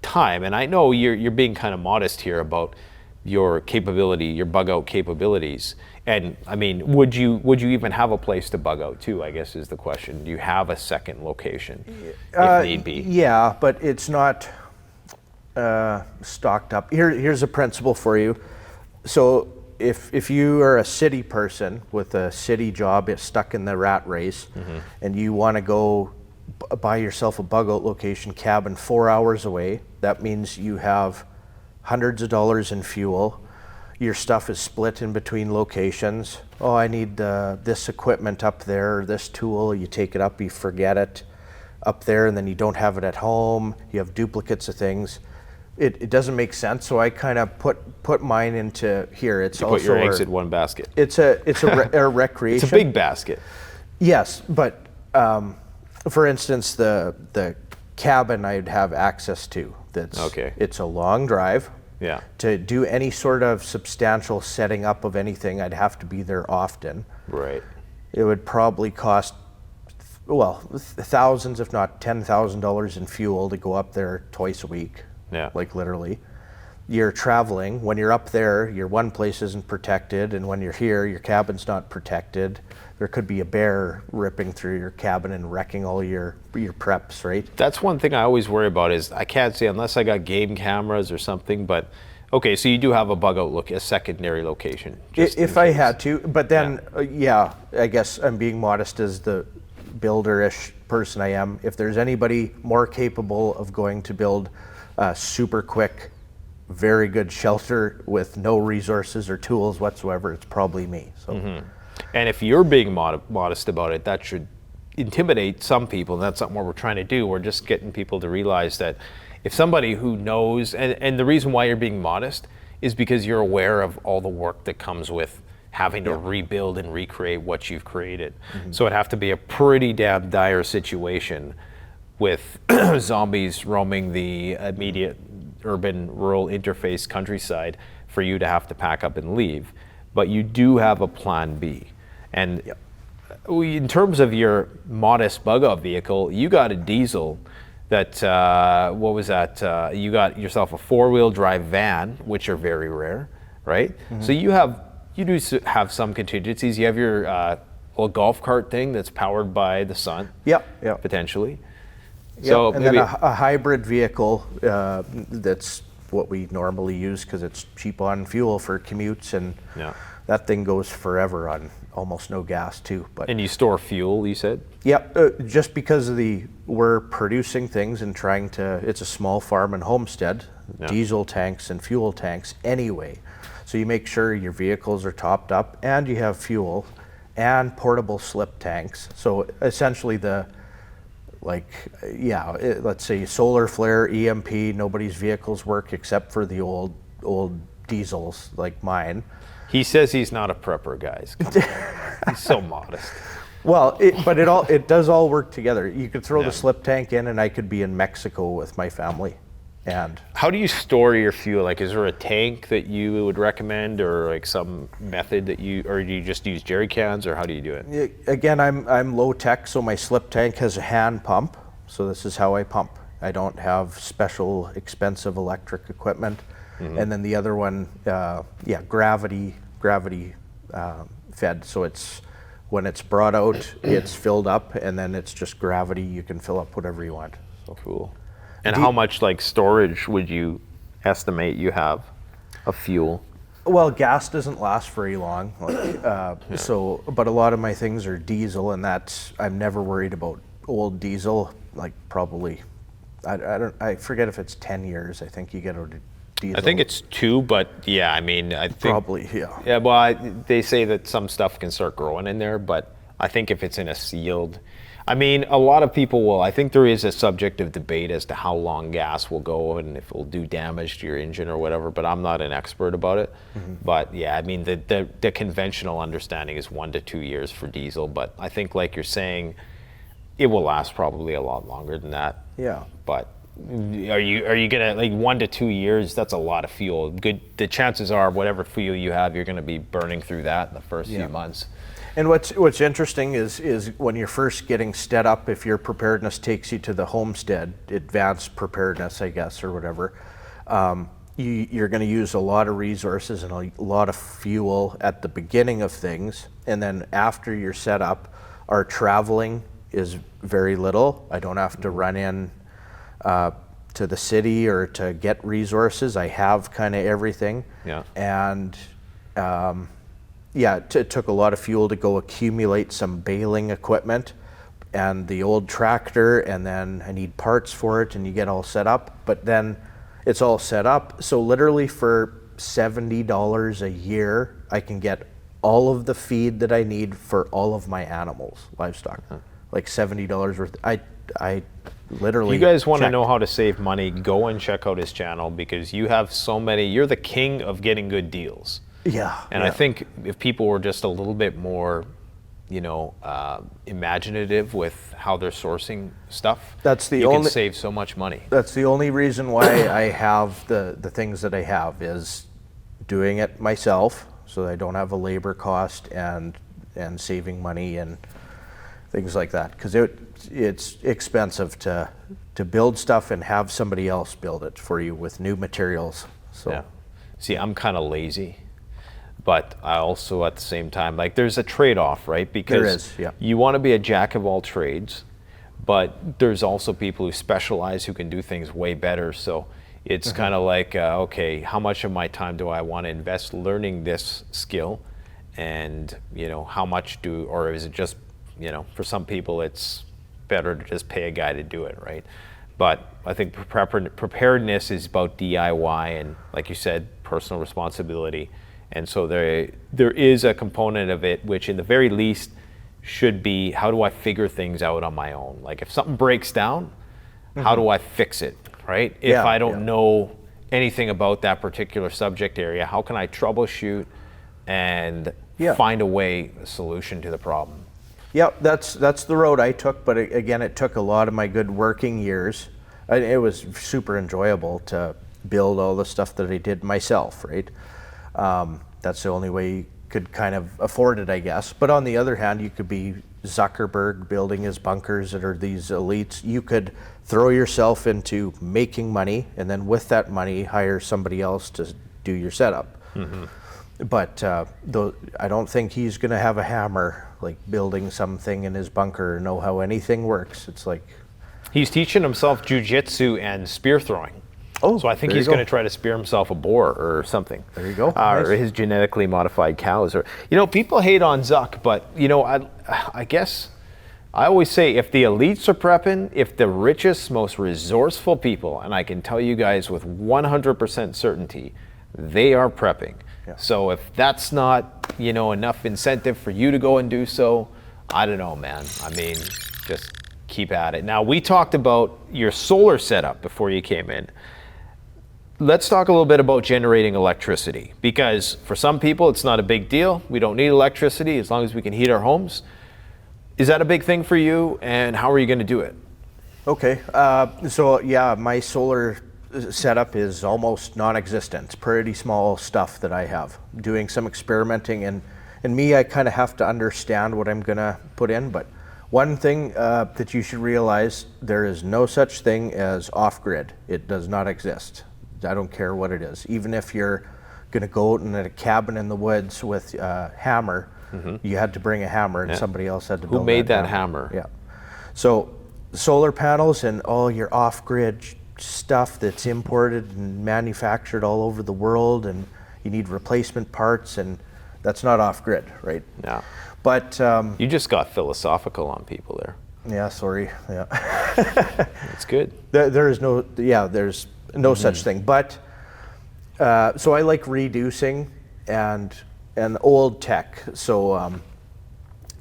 time, and I know you're being kind of modest here about your capability, your bug out capabilities. And I mean, would you even have a place to bug out to, I guess is the question. Do you have a second location if need be? Yeah, but it's not stocked up. Here's a principle for you. So if you are a city person with a city job, it's stuck in the rat race, and you want to go buy yourself a bug out location cabin 4 hours away, that means you have hundreds of dollars in fuel. Your stuff is split in between locations. Oh, I need this equipment up there, or this tool. You take it up, you forget it up there, and then you don't have it at home. You have duplicates of things. It doesn't make sense, so I kind of put mine into here. It's you also put your eggs in one basket. It's a recreation. It's a big basket. Yes, but for instance, the cabin I'd have access to. It's a long drive. Yeah. To do any sort of substantial setting up of anything, I'd have to be there often. Right. It would probably cost, well, thousands, if not $10,000 in fuel to go up there twice a week. Yeah. Like literally. You're traveling. When you're up there, your one place isn't protected, and when you're here, your cabin's not protected. There could be a bear ripping through your cabin and wrecking all your preps, right? That's one thing I always worry about is I can't say unless I got game cameras or something, but okay, so you do have a bug out a secondary location. If I had to, but then, I guess I'm being modest as the builder-ish person I am. If there's anybody more capable of going to build a super quick, very good shelter with no resources or tools whatsoever, it's probably me. So. And if you're being modest about it, that should intimidate some people, and that's not what we're trying to do. We're just getting people to realize that if somebody who knows, and the reason why you're being modest is because you're aware of all the work that comes with having to rebuild and recreate what you've created. So it'd have to be a pretty damn dire situation with zombies roaming the immediate urban-rural interface countryside for you to have to pack up and leave. But you do have a plan B. And in terms of your modest bug out vehicle, you got a diesel that, what was that? You got yourself a 4-wheel drive van, which are very rare, right? So you do have some contingencies. You have your little golf cart thing that's powered by the sun, potentially. So and maybe then a hybrid vehicle that's what we normally use because it's cheap on fuel for commutes, and that thing goes forever on almost no gas too. But and you store fuel, you said? Just because of we're producing things and trying to, it's a small farm and homestead, diesel tanks and fuel tanks anyway. So you make sure your vehicles are topped up and you have fuel and portable slip tanks. So essentially let's say solar flare, EMP, nobody's vehicles work except for the old diesels like mine. He says he's not a prepper, guys. He's so modest. Well, it does all work together. You could throw the slip tank in and I could be in Mexico with my family. And how do you store your fuel? Like, is there a tank that you would recommend, or like some method or do you just use jerry cans, or how do you do it? Again, I'm low tech, so my slip tank has a hand pump. So this is how I pump. I don't have special expensive electric equipment. And then the other one, gravity fed. So when it's brought out, it's filled up, and then it's just gravity. You can fill up whatever you want. So cool. And how much storage would you estimate you have of fuel? Well, gas doesn't last very long. So, but a lot of my things are diesel, and I'm never worried about old diesel. Like probably I forget if it's 10 years. I think you get a diesel. I think it's 2, but yeah, I mean, I think Probably, yeah. Yeah, well, they say that some stuff can start growing in there, but I think if it's in a sealed, I mean, a lot of people will. I think there is a subject of debate as to how long gas will go and if it will do damage to your engine or whatever. But I'm not an expert about it. But yeah, I mean, the conventional understanding is 1 to 2 years for diesel. But I think, like you're saying, it will last probably a lot longer than that. Yeah. But are you gonna, like, 1 to 2 years? That's a lot of fuel. Good. The chances are, whatever fuel you have, you're going to be burning through that in the first few months. And what's interesting is when you're first getting set up, if your preparedness takes you to the homestead, advanced preparedness, I guess, or whatever, you're going to use a lot of resources and a lot of fuel at the beginning of things. And then after you're set up, our traveling is very little. I don't have to run in to the city or to get resources. I have kind of everything. Yeah. And it took a lot of fuel to go accumulate some baling equipment and the old tractor, and then I need parts for it, and you get all set up. But then it's all set up. So literally for $70 a year, I can get all of the feed that I need for all of my animals, livestock. Like $70 worth. I literally. You guys want to checked. know how to save money? Go and check out his channel, because you have so many. You're the king of getting good deals. Yeah. And I think if people were just a little bit more, imaginative with how they're sourcing stuff, you can save so much money. That's the only reason why I have the things that I have, is doing it myself, so that I don't have a labor cost, and saving money and things like that, because it's expensive to build stuff and have somebody else build it for you with new materials. So yeah. See, I'm kind of lazy, but I also, at the same time, like, there's a trade-off, right? Because there is, yeah. You want to be a jack of all trades, but there's also people who specialize, who can do things way better. So it's kind of like, okay, how much of my time do I want to invest learning this skill? And, how much or is it just, for some people it's better to just pay a guy to do it, right? But I think preparedness is about DIY and, like you said, personal responsibility. And so there is a component of it which, in the very least, should be, how do I figure things out on my own? Like, if something breaks down, how do I fix it, right? If I don't know anything about that particular subject area, how can I troubleshoot and find a solution to the problem? Yeah, that's the road I took, but again, it took a lot of my good working years. It was super enjoyable to build all the stuff that I did myself, right? That's the only way you could kind of afford it, I guess. But on the other hand, you could be Zuckerberg building his bunkers that are these elites. You could throw yourself into making money, and then with that money, hire somebody else to do your setup. But I don't think he's going to have a hammer, like building something in his bunker, or know how anything works. It's like, he's teaching himself jiu-jitsu and spear throwing. Oh, so I think he's going to try to spear himself a boar or something. There you go. Nice. Or his genetically modified cows. Or, people hate on Zuck, but, I guess I always say, if the elites are prepping, if the richest, most resourceful people, and I can tell you guys with 100% certainty, they are prepping. Yeah. So if that's not, enough incentive for you to go and do so, I don't know, man. I mean, just keep at it. Now, we talked about your solar setup before you came in. Let's talk a little bit about generating electricity, because for some people it's not a big deal. We don't need electricity as long as we can heat our homes. Is that a big thing for you, and how are you going to do it? Okay, so yeah, my solar setup is almost non-existent. It's pretty small stuff that I have. Doing some experimenting, and me, I kind of have to understand what I'm going to put in. But one thing that you should realize, there is no such thing as off-grid. It does not exist. I don't care what it is. Even if you're going to go out in a cabin in the woods with a hammer, you had to bring a hammer, and somebody else had to build. Who made that hammer? Yeah. So solar panels and all your off-grid stuff that's imported and manufactured all over the world, and you need replacement parts, and that's not off-grid, right? Yeah. But you just got philosophical on people there. Yeah, sorry. Yeah. It's good. There's no such thing. But so I like reducing and old tech. So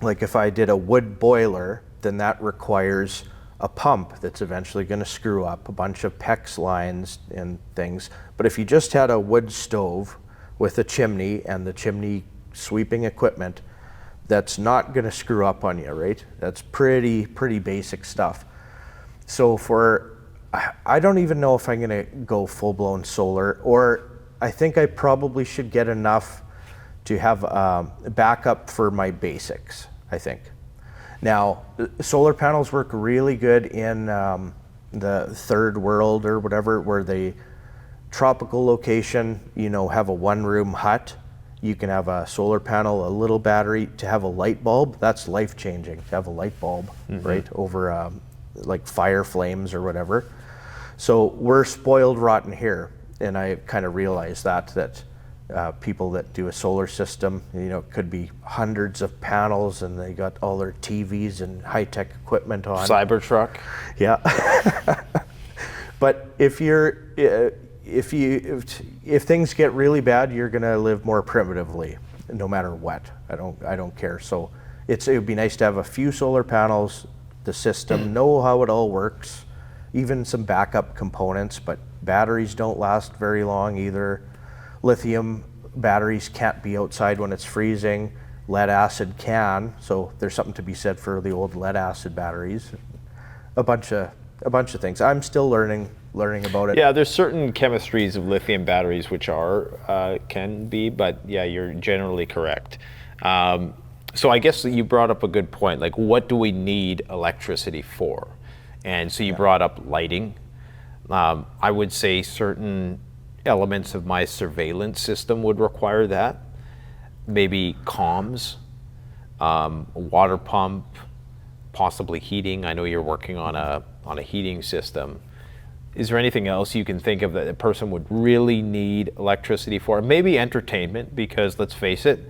like if I did a wood boiler, then that requires a pump that's eventually going to screw up, a bunch of PEX lines and things. But if you just had a wood stove with a chimney and the chimney sweeping equipment, that's not going to screw up on you, right? That's pretty basic stuff. So I don't even know if I'm going to go full-blown solar, or I think I probably should get enough to have a backup for my basics, I think. Now, solar panels work really good in the third world or whatever, where the tropical location, have a one-room hut. You can have a solar panel, a little battery. To have a light bulb, that's life-changing. To have a light bulb, right, over like fire flames or whatever. So we're spoiled rotten here, and I kind of realized that people that do a solar system, it could be hundreds of panels, and they got all their TVs and high-tech equipment on. Cybertruck. Yeah. But if things get really bad, you're going to live more primitively, no matter what. I don't care. So it would be nice to have a few solar panels, the system, know how it all works, even some backup components. But batteries don't last very long either. Lithium batteries can't be outside when it's freezing. Lead acid can. So there's something to be said for the old lead acid batteries. A bunch of things. I'm still learning about it. Yeah, there's certain chemistries of lithium batteries which can be, but yeah, you're generally correct. So I guess you brought up a good point. Like, what do we need electricity for? And so you brought up lighting. I would say certain elements of my surveillance system would require that. Maybe comms, a water pump, possibly heating. I know you're working on a heating system. Is there anything else you can think of that a person would really need electricity for? Maybe entertainment, because let's face it,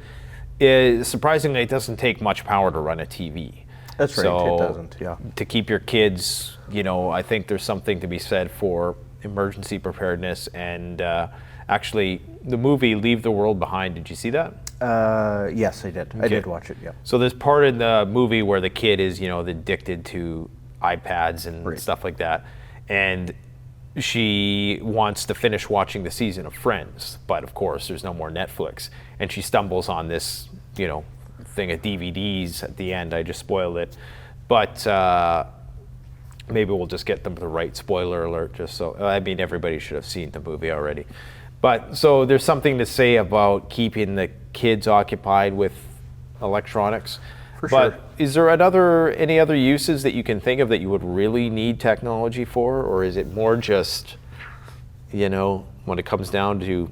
surprisingly, it doesn't take much power to run a TV. That's right, it doesn't, yeah. To keep your kids, I think there's something to be said for emergency preparedness. And actually, the movie Leave the World Behind, did you see that? Yes, I did. Okay. I did watch it, yeah. So there's part in the movie where the kid is, addicted to iPads and stuff like that. And she wants to finish watching the season of Friends, but of course there's no more Netflix. And she stumbles on this, thing of DVDs at the end. I just spoiled it. But maybe we'll just get them the right spoiler alert, just so, everybody should have seen the movie already. But so there's something to say about keeping the kids occupied with electronics. For sure. But is there any other uses that you can think of that you would really need technology for? Or is it more just, when it comes down to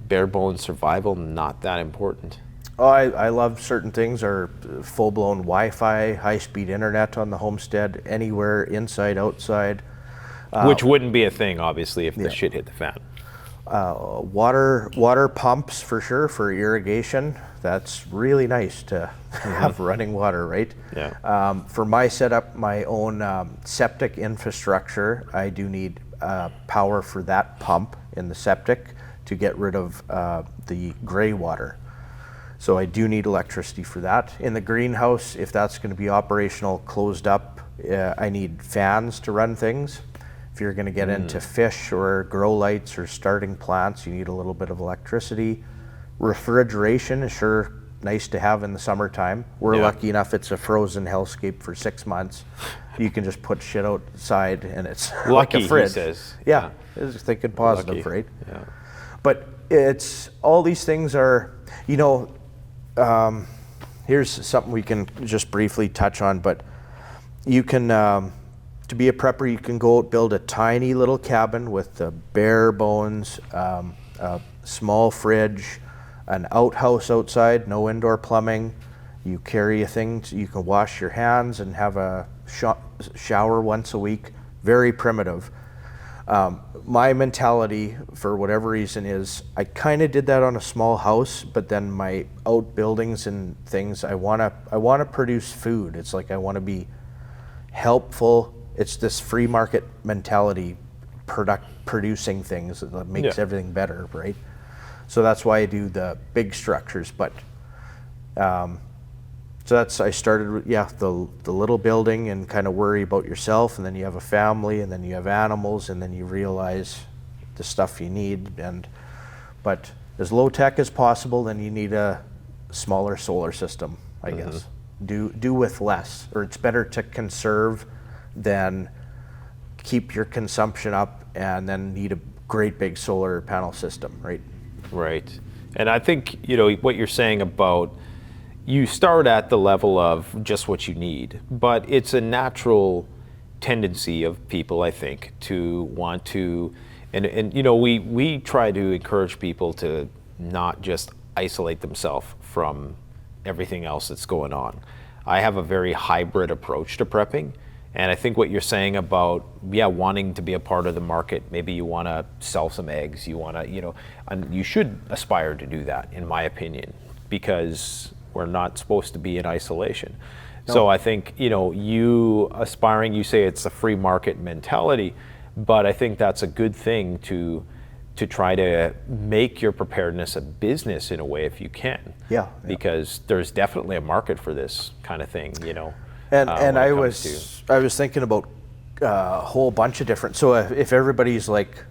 bare bones survival, not that important? Oh, I love certain things, or full-blown Wi-Fi, high-speed internet on the homestead, anywhere, inside, outside. Which wouldn't be a thing, obviously, if the shit hit the fan. Water pumps, for sure, for irrigation. That's really nice to have running water, right? Yeah. For my setup, my own septic infrastructure, I do need power for that pump in the septic to get rid of the gray water. So I do need electricity for that. In the greenhouse, if that's going to be operational, closed up, I need fans to run things. If you're going to get into fish or grow lights or starting plants, you need a little bit of electricity. Refrigeration is sure nice to have in the summertime. We're lucky enough it's a frozen hellscape for 6 months. You can just put shit outside and it's lucky, like a fridge. He says. Yeah, it's thinking positive, lucky. Right? Yeah. But it's, all these things are, here's something we can just briefly touch on, but you can, to be a prepper, you can go out, build a tiny little cabin with the bare bones, a small fridge, an outhouse outside, no indoor plumbing. You carry a thing, you can wash your hands and have a shower once a week. Very primitive. My mentality, for whatever reason, is I kind of did that on a small house, but then my outbuildings and things, I want to produce food. It's like I want to be helpful. It's this free market mentality, producing things that makes everything better, right? So that's why I do the big structures. But so I started, the little building, and kind of worry about yourself, and then you have a family, and then you have animals, and then you realize the stuff you need. But as low tech as possible, then you need a smaller solar system, I guess. Do with less, or it's better to conserve than keep your consumption up and then need a great big solar panel system, right? Right. And I think, what you're saying about, you start at the level of just what you need, but it's a natural tendency of people, I think, to want to, and we try to encourage people to not just isolate themselves from everything else that's going on. I have a very hybrid approach to prepping, and I think what you're saying about, wanting to be a part of the market, maybe you want to sell some eggs, you want to, and you should aspire to do that, in my opinion, because we're not supposed to be in isolation. No. So I think, you aspiring, you say it's a free market mentality, but I think that's a good thing to try to make your preparedness a business in a way, if you can. Yeah. Because there's definitely a market for this kind of thing, And I was thinking about a whole bunch of different, so if everybody's like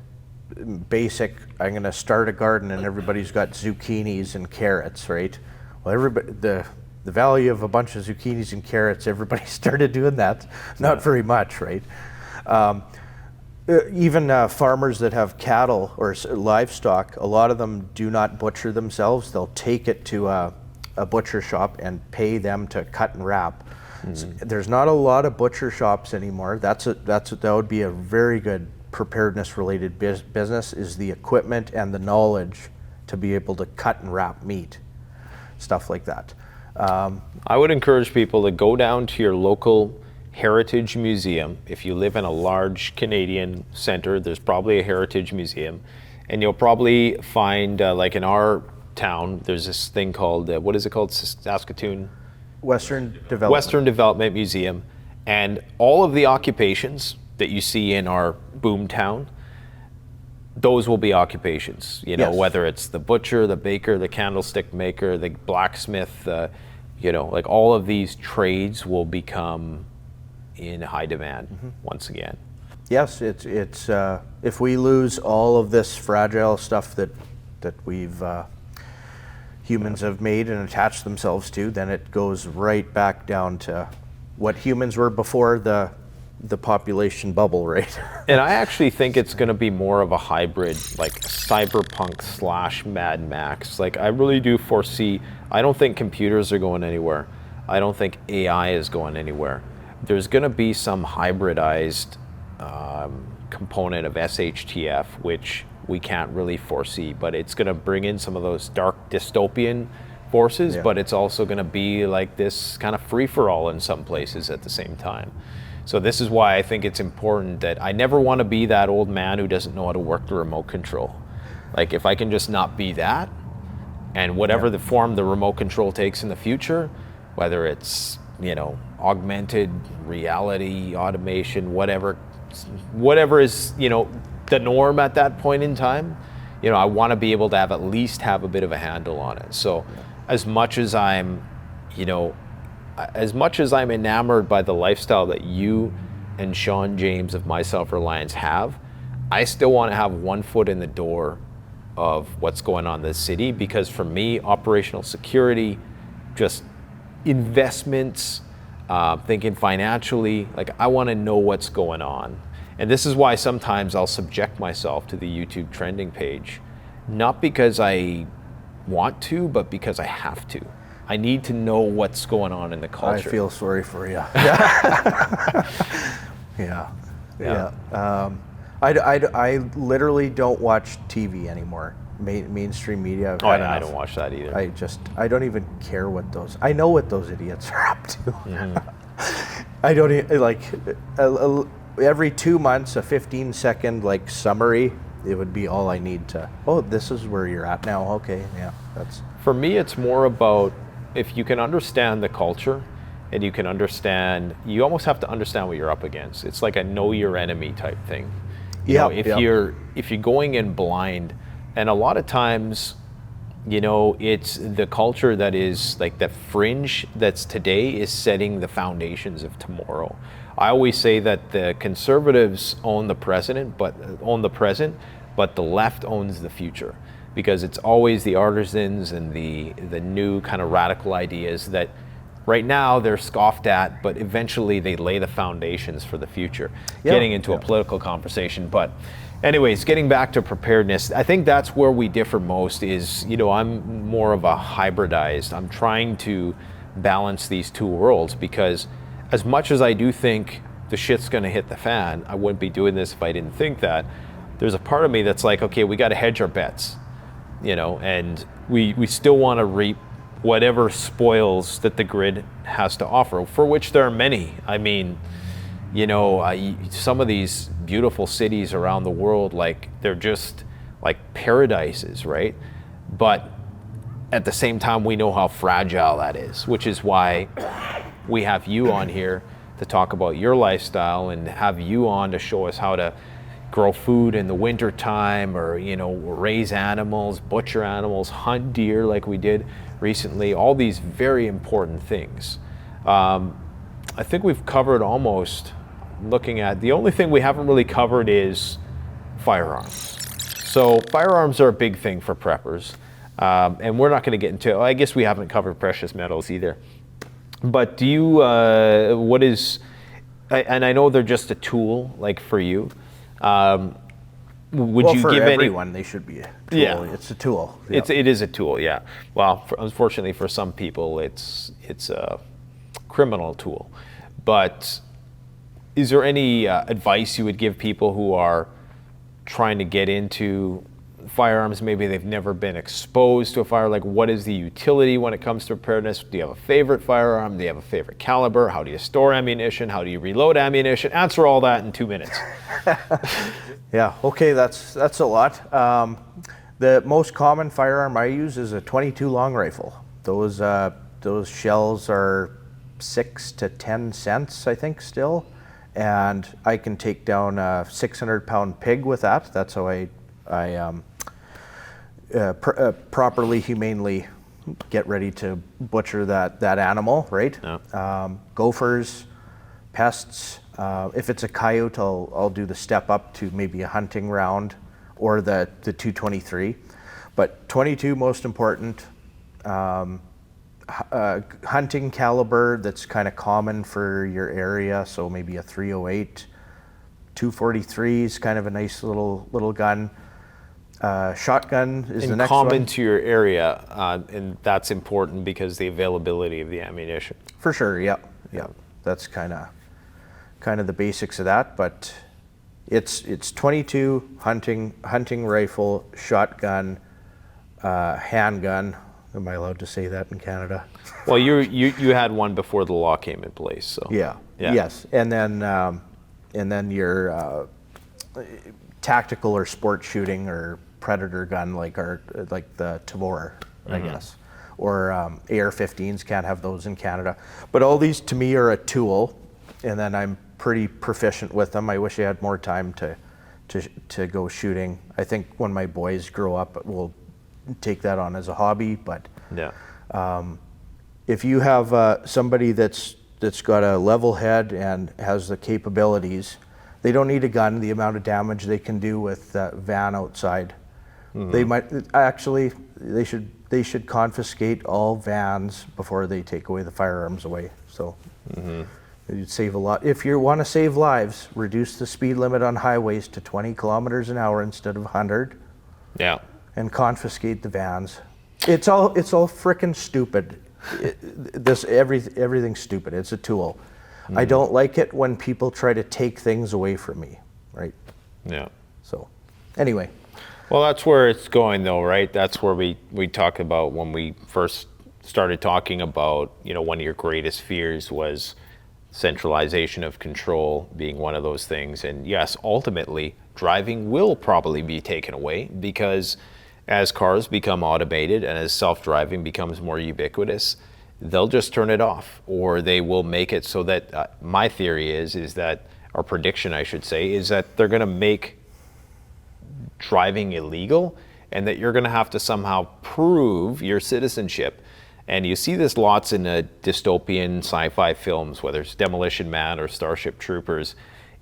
basic, I'm gonna start a garden and everybody's got zucchinis and carrots, right? Well, everybody, the value of a bunch of zucchinis and carrots, everybody started doing that. Not very much, right? Even farmers that have cattle or livestock, a lot of them do not butcher themselves. They'll take it to a butcher shop and pay them to cut and wrap. So there's not a lot of butcher shops anymore. That would be a very good preparedness related business, is the equipment and the knowledge to be able to cut and wrap meat, stuff like that. I would encourage people to go down to your local heritage museum. If you live in a large Canadian center, there's probably a heritage museum, and you'll probably find, like in our town, there's this thing called, what is it called? Saskatoon? Western Development. Western Development Museum. And all of the occupations that you see in our boom town, those will be occupations, whether it's the butcher, the baker, the candlestick maker, the blacksmith, like all of these trades will become in high demand once again. Yes, it's if we lose all of this fragile stuff that we've humans have made and attached themselves to, then it goes right back down to what humans were before the population bubble, right? And I actually think it's going to be more of a hybrid, like cyberpunk / Mad Max. Like, I really do foresee, I don't think computers are going anywhere. I don't think AI is going anywhere. There's going to be some hybridized component of SHTF, which we can't really foresee, but it's going to bring in some of those dark dystopian forces, but it's also going to be like this kind of free-for-all in some places at the same time. So this is why I think it's important that I never want to be that old man who doesn't know how to work the remote control. Like, if I can just not be that, and whatever the form the remote control takes in the future, whether it's, augmented reality, automation, whatever is, the norm at that point in time, I want to be able to at least have a bit of a handle on it. So as much as I'm enamored by the lifestyle that you and Sean James of My Self-Reliance have, I still want to have one foot in the door of what's going on in the city, because for me, operational security, just investments, thinking financially, like, I want to know what's going on. And this is why sometimes I'll subject myself to the YouTube trending page, not because I want to, but because I have to. I need to know what's going on in the culture. I feel sorry for you. Yeah. I literally don't watch TV anymore. Mainstream media. I don't watch that either. I don't even care what those. I know what those idiots are up to. I don't even, like, every 2 months, a 15-second summary. It would be all I need to. Oh, this is where you're at now. Okay, yeah, that's. For me, it's more about, if you can understand the culture and you can understand, you almost have to understand what you're up against. It's like a know your enemy type thing. You know, if you're going in blind, and a lot of times, you know, it's the culture that is like the fringe that's today is setting the foundations of tomorrow. I always say that the conservatives own the present, but the left owns the future, because it's always the artisans and the new kind of radical ideas that right now they're scoffed at, but eventually they lay the foundations for the future. Getting into a political conversation, but anyways, getting back to preparedness, I think that's where we differ most is, you know, I'm more of a hybridized. I'm trying to balance these two worlds, because as much as I do think the shit's gonna hit the fan, I wouldn't be doing this if I didn't think that. There's a part of me that's like, okay, we gotta hedge our bets, you know, and we still wanna reap whatever spoils that the grid has to offer, for which there are many. I mean, you know, some of these beautiful cities around the world, like they're just like paradises, right? But at the same time, we know how fragile that is, which is why we have you on here to talk about your lifestyle and have you on to show us how to grow food in the winter time, or, you know, raise animals, butcher animals, hunt deer like we did recently, all these very important things. I think we've covered almost, looking at, the only thing we haven't really covered is firearms. So firearms are a big thing for preppers, and we're not going to get into, I guess we haven't covered precious metals either. But do you, what is, and I know they're just a tool, like for you, would you for give everyone, they should be a tool. Yeah. It's a tool. It is a tool, yeah. Well, unfortunately for some people, it's a criminal tool. But is there any advice you would give people who are trying to get into firearms? Maybe they've never been exposed to a fire. Like, what is the utility when it comes to preparedness? Do you have a favorite firearm? Do you have a favorite caliber? How do you store ammunition? How do you reload ammunition? Answer all that in 2 minutes. Yeah, okay, that's a lot. The most common firearm I use is a 22 long rifle. Those shells are 6 to 10 cents, I think, still. And I can take down a 600-pound pig with that. That's how I properly, humanely get ready to butcher that animal, right? Yeah. Gophers, pests. If it's a coyote, I'll do the step up to maybe a hunting round or the 223. But 22 most important. Hunting caliber that's kind of common for your area, so maybe a 308. 243 is kind of a nice little gun. Shotgun is the next one. Common to your area, and that's important because the availability of the ammunition. For sure, yeah. That's kind of the basics of that, but it's 22 hunting rifle, shotgun, handgun. Am I allowed to say that in Canada? Well, you had one before the law came in place, so yeah. Yes, and then your tactical or sport shooting or predator gun, like the Tavor, I guess, or AR-15s. Can't have those in Canada, but all these to me are a tool, and then I'm pretty proficient with them. I wish I had more time to go shooting. I think when my boys grow up, we'll take that on as a hobby. But if you have somebody that's got a level head and has the capabilities, they don't need a gun. The amount of damage they can do with that van outside, they might actually, they should confiscate all vans before they take away the firearms away. So you'd save a lot. If you want to save lives, reduce the speed limit on highways to 20 kilometers an hour instead of 100. Yeah. And confiscate the vans. It's all frickin' stupid. Everything's stupid. It's a tool. I don't like it when people try to take things away from me, right? Yeah. So, anyway. Well, that's where it's going, though, right? That's where we talk about when we first started talking about, you know, one of your greatest fears was centralization of control being one of those things. And yes, ultimately, driving will probably be taken away because as cars become automated and as self-driving becomes more ubiquitous, they'll just turn it off, or they will make it so that my theory is that, or prediction I should say, is that they're going to make driving illegal, and that you're going to have to somehow prove your citizenship. And you see this lots in dystopian sci-fi films, whether it's Demolition Man or Starship Troopers.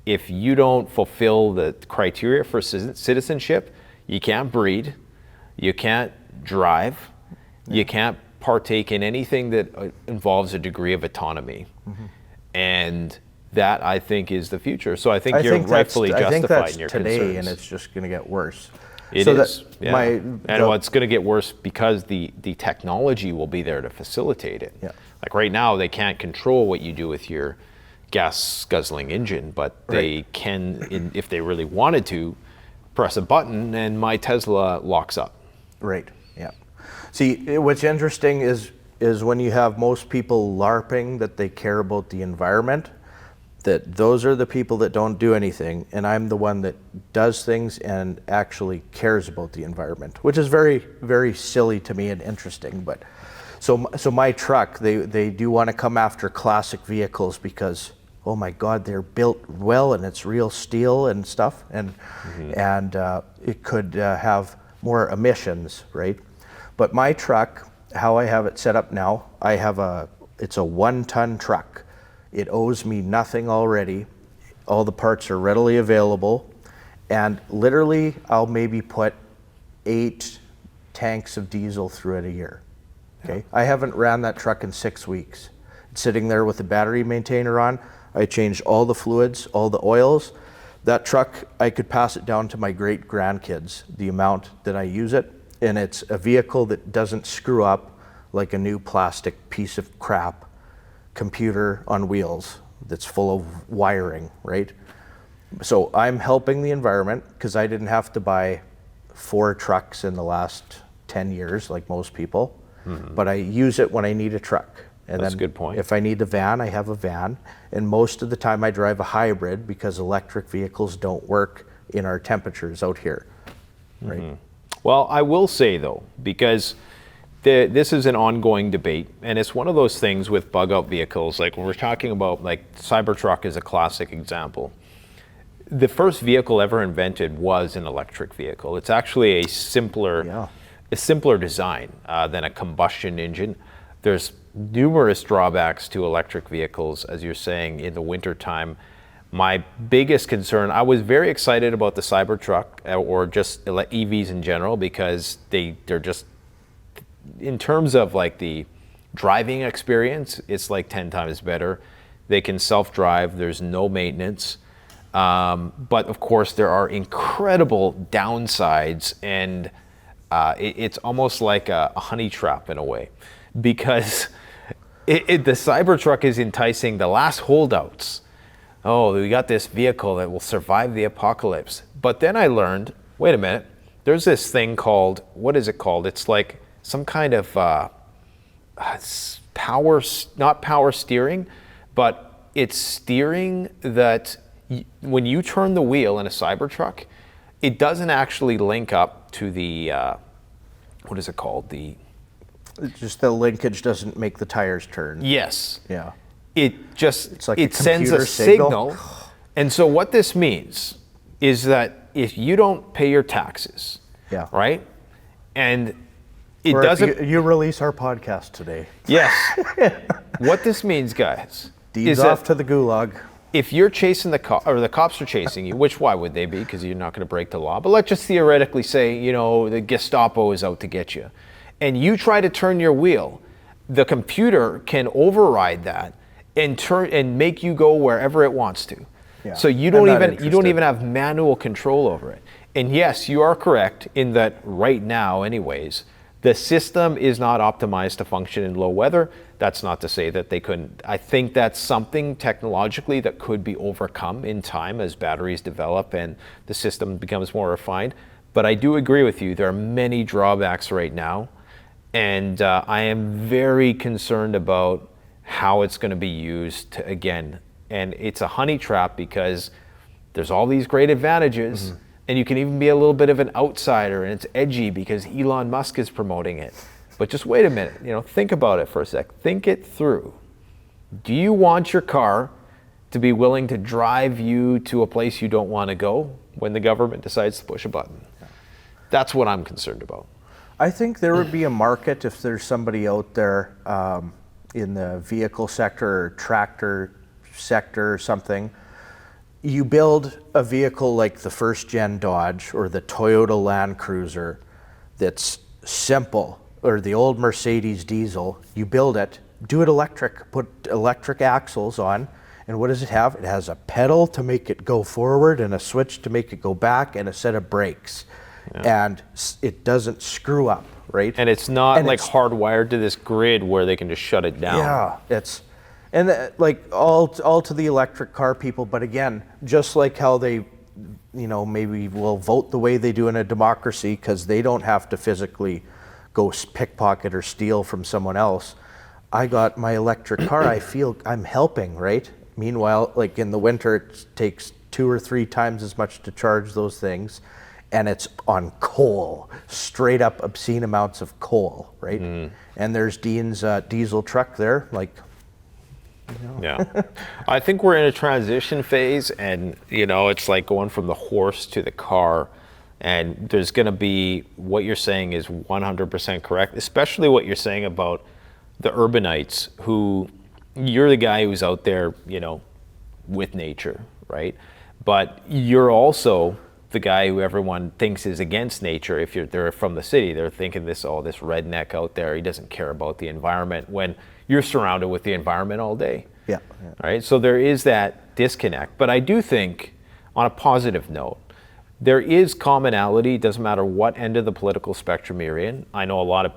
If you don't fulfill the criteria for citizenship, you can't breed, you can't drive, you can't partake in anything that involves a degree of autonomy. And that, I think, is the future. So I think you're rightfully justified in your today, concerns. and it's just going to get worse. It is. It's going to get worse because the technology will be there to facilitate it. Yeah. Like right now, they can't control what you do with your gas guzzling engine, but they can, if they really wanted to, press a button and my Tesla locks up. Right. Yeah. See, what's interesting is when you have most people LARPing that they care about the environment, that those are the people that don't do anything, and I'm the one that does things and actually cares about the environment, which is very, very silly to me and interesting. But so my truck, they do want to come after classic vehicles because, oh my God, they're built well and it's real steel and stuff, and it could have more emissions, right? But my truck, how I have it set up now, it's a 1-ton truck. It owes me nothing already. All the parts are readily available. And literally, I'll maybe put 8 tanks of diesel through it a year. Okay. I haven't ran that truck in 6 weeks. It's sitting there with the battery maintainer on. I changed all the fluids, all the oils. That truck, I could pass it down to my great grandkids, the amount that I use it. And it's a vehicle that doesn't screw up like a new plastic piece of crap computer on wheels that's full of wiring, right? So I'm helping the environment because I didn't have to buy 4 trucks in the last 10 years like most people, but I use it when I need a truck. And That's then a good point. If I need a van, I have a van. And most of the time I drive a hybrid because electric vehicles don't work in our temperatures out here, right? Well, I will say though, because this is an ongoing debate, and it's one of those things with bug out vehicles, like when we're talking about, like Cybertruck is a classic example. The first vehicle ever invented was an electric vehicle. It's actually a simpler design than a combustion engine. There's numerous drawbacks to electric vehicles, as you're saying, in the wintertime. My biggest concern, I was very excited about the Cybertruck or just EVs in general, because they're just, in terms of like the driving experience, it's like 10 times better. They can self-drive, there's no maintenance. But of course there are incredible downsides, and it's almost like a honey trap in a way, because the Cybertruck is enticing the last holdouts. Oh, we got this vehicle that will survive the apocalypse. But then I learned, wait a minute, there's this thing called, what is it called? It's like some kind of not power steering, but it's steering that when you turn the wheel in a Cybertruck, it doesn't actually link up to the, what is it called? It's just the linkage doesn't make the tires turn. Yes. Yeah. It's like it sends a signal. And so what this means is that if you don't pay your taxes, right, and it doesn't... You release our podcast today. Yes. What this means, guys, is off to the gulag. If you're chasing the cops are chasing you, which why would they be? Because you're not going to break the law. But let's just theoretically say, the Gestapo is out to get you, and you try to turn your wheel, the computer can override that and turn and make you go wherever it wants to. Yeah. So you don't even have manual control over it. And yes, you are correct in that right now, anyways, the system is not optimized to function in low weather. That's not to say that they couldn't. I think that's something technologically that could be overcome in time as batteries develop and the system becomes more refined. But I do agree with you. There are many drawbacks right now. And I am very concerned about how it's going to be used again. And it's a honey trap because there's all these great advantages. And you can even be a little bit of an outsider, and it's edgy because Elon Musk is promoting it. But just wait a minute, think about it for a sec. Think it through. Do you want your car to be willing to drive you to a place you don't want to go when the government decides to push a button? That's what I'm concerned about. I think there would be a market if there's somebody out there in the vehicle sector or tractor sector or something. You build a vehicle like the first gen Dodge or the Toyota Land Cruiser that's simple, or the old Mercedes diesel. You build it, do it electric, put electric axles on, and what does it have? It has a pedal to make it go forward and a switch to make it go back and a set of brakes. Yeah. And it doesn't screw up, right? And it's not hardwired to this grid where they can just shut it down. Yeah, all to the electric car people, but again, just like how they, maybe will vote the way they do in a democracy because they don't have to physically go pickpocket or steal from someone else. I got my electric car, I feel I'm helping, right? Meanwhile, like in the winter, it takes 2 or 3 times as much to charge those things, and it's on coal, straight up obscene amounts of coal, right? And there's Dean's diesel truck there, Yeah. I think we're in a transition phase, and it's like going from the horse to the car, and there's going to be, what you're saying is 100% correct, especially what you're saying about the urbanites, who you're the guy who's out there, with nature, right? But you're also the guy who everyone thinks is against nature. If they're from the city, they're thinking this redneck out there, he doesn't care about the environment, when you're surrounded with the environment all day. Yeah. Right? So there is that disconnect. But I do think, on a positive note, there is commonality. Doesn't matter what end of the political spectrum you're in. I know a lot of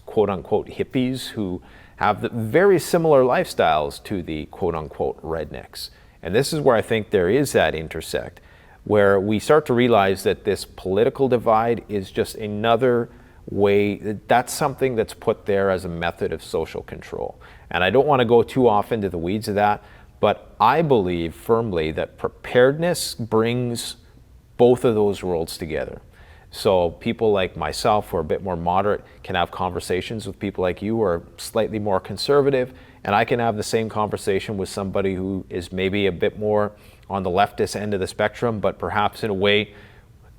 quote-unquote hippies who have very similar lifestyles to the quote-unquote rednecks. And this is where I think there is that intersect, where we start to realize that this political divide is just another way, that's something that's put there as a method of social control. And I don't want to go too off into the weeds of that, but I believe firmly that preparedness brings both of those worlds together. So people like myself who are a bit more moderate can have conversations with people like you who are slightly more conservative, and I can have the same conversation with somebody who is maybe a bit more on the leftist end of the spectrum, but perhaps in a way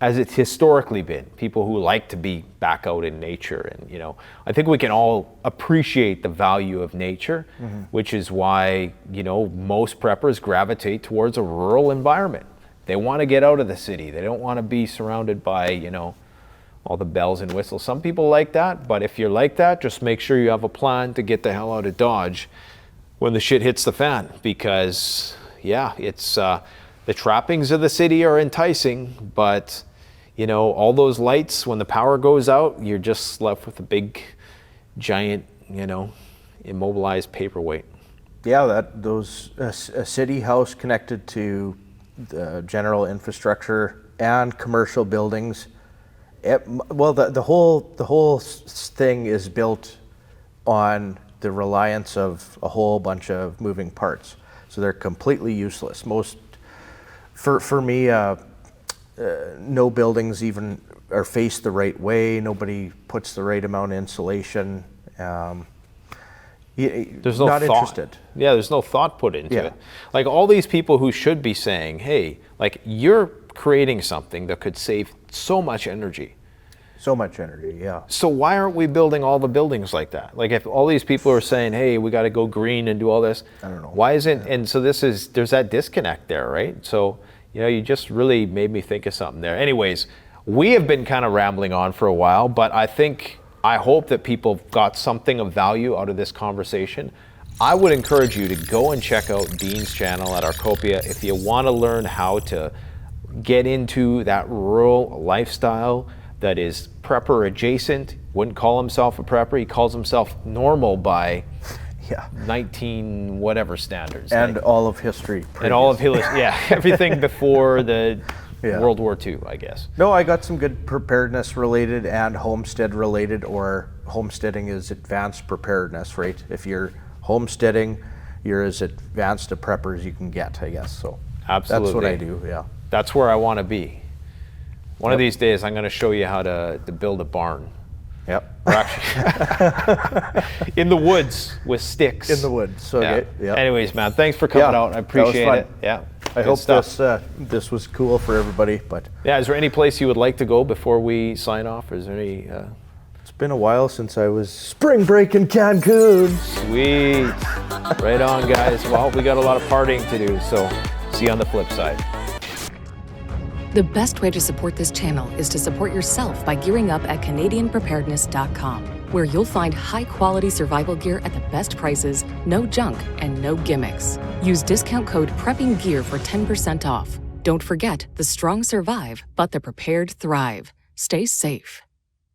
as it's historically been, people who like to be back out in nature. And I think we can all appreciate the value of nature, which is why most preppers gravitate towards a rural environment. They want to get out of the city. They don't want to be surrounded by all the bells and whistles. Some people like that, but if you're like that, just make sure you have a plan to get the hell out of Dodge when the shit hits the fan, because it's the trappings of the city are enticing, but all those lights, when the power goes out, you're just left with a big, giant, immobilized paperweight. Yeah, a city house connected to the general infrastructure and commercial buildings. The whole thing is built on the reliance of a whole bunch of moving parts, so they're completely useless. For me, no buildings even are faced the right way. Nobody puts the right amount of insulation. There's no not thought. Interested. Yeah, there's no thought put into it. Like all these people who should be saying, hey, like you're creating something that could save so much energy. So much energy, yeah. So why aren't we building all the buildings like that? Like if all these people are saying, hey, we got to go green and do all this, I don't know. Why isn't, and so there's that disconnect there, right? So, you just really made me think of something there. Anyways, we have been kind of rambling on for a while, but I hope that people got something of value out of this conversation. I would encourage you to go and check out Dean's channel at ARKOPIA if you want to learn how to get into that rural lifestyle that is prepper adjacent. Wouldn't call himself a prepper. He calls himself normal by 19 whatever standards. And all of history. And all of history, everything before the World War II, I guess. No, I got some good preparedness related and homestead related, or homesteading is advanced preparedness, right? If you're homesteading, you're as advanced a prepper as you can get, I guess. So absolutely, that's what I do. Yeah, that's where I want to be. One of these days, I'm going to show you how to build a barn. Yep. We're actually in the woods with sticks. In the woods. So, Yeah. okay, yep. Anyways, man, thanks for coming out. I appreciate fun. it. Yeah. I Good hope stuff. this was cool for everybody. But Yeah, is there any place you would like to go before we sign off? Is there any? it's been a while since I was spring break in Cancun. Sweet. Right on, guys. Well, we got a lot of partying to do, so see you on the flip side. The best way to support this channel is to support yourself by gearing up at CanadianPreparedness.com, where you'll find high-quality survival gear at the best prices, no junk, and no gimmicks. Use discount code PREPPINGGEAR for 10% off. Don't forget, the strong survive, but the prepared thrive. Stay safe.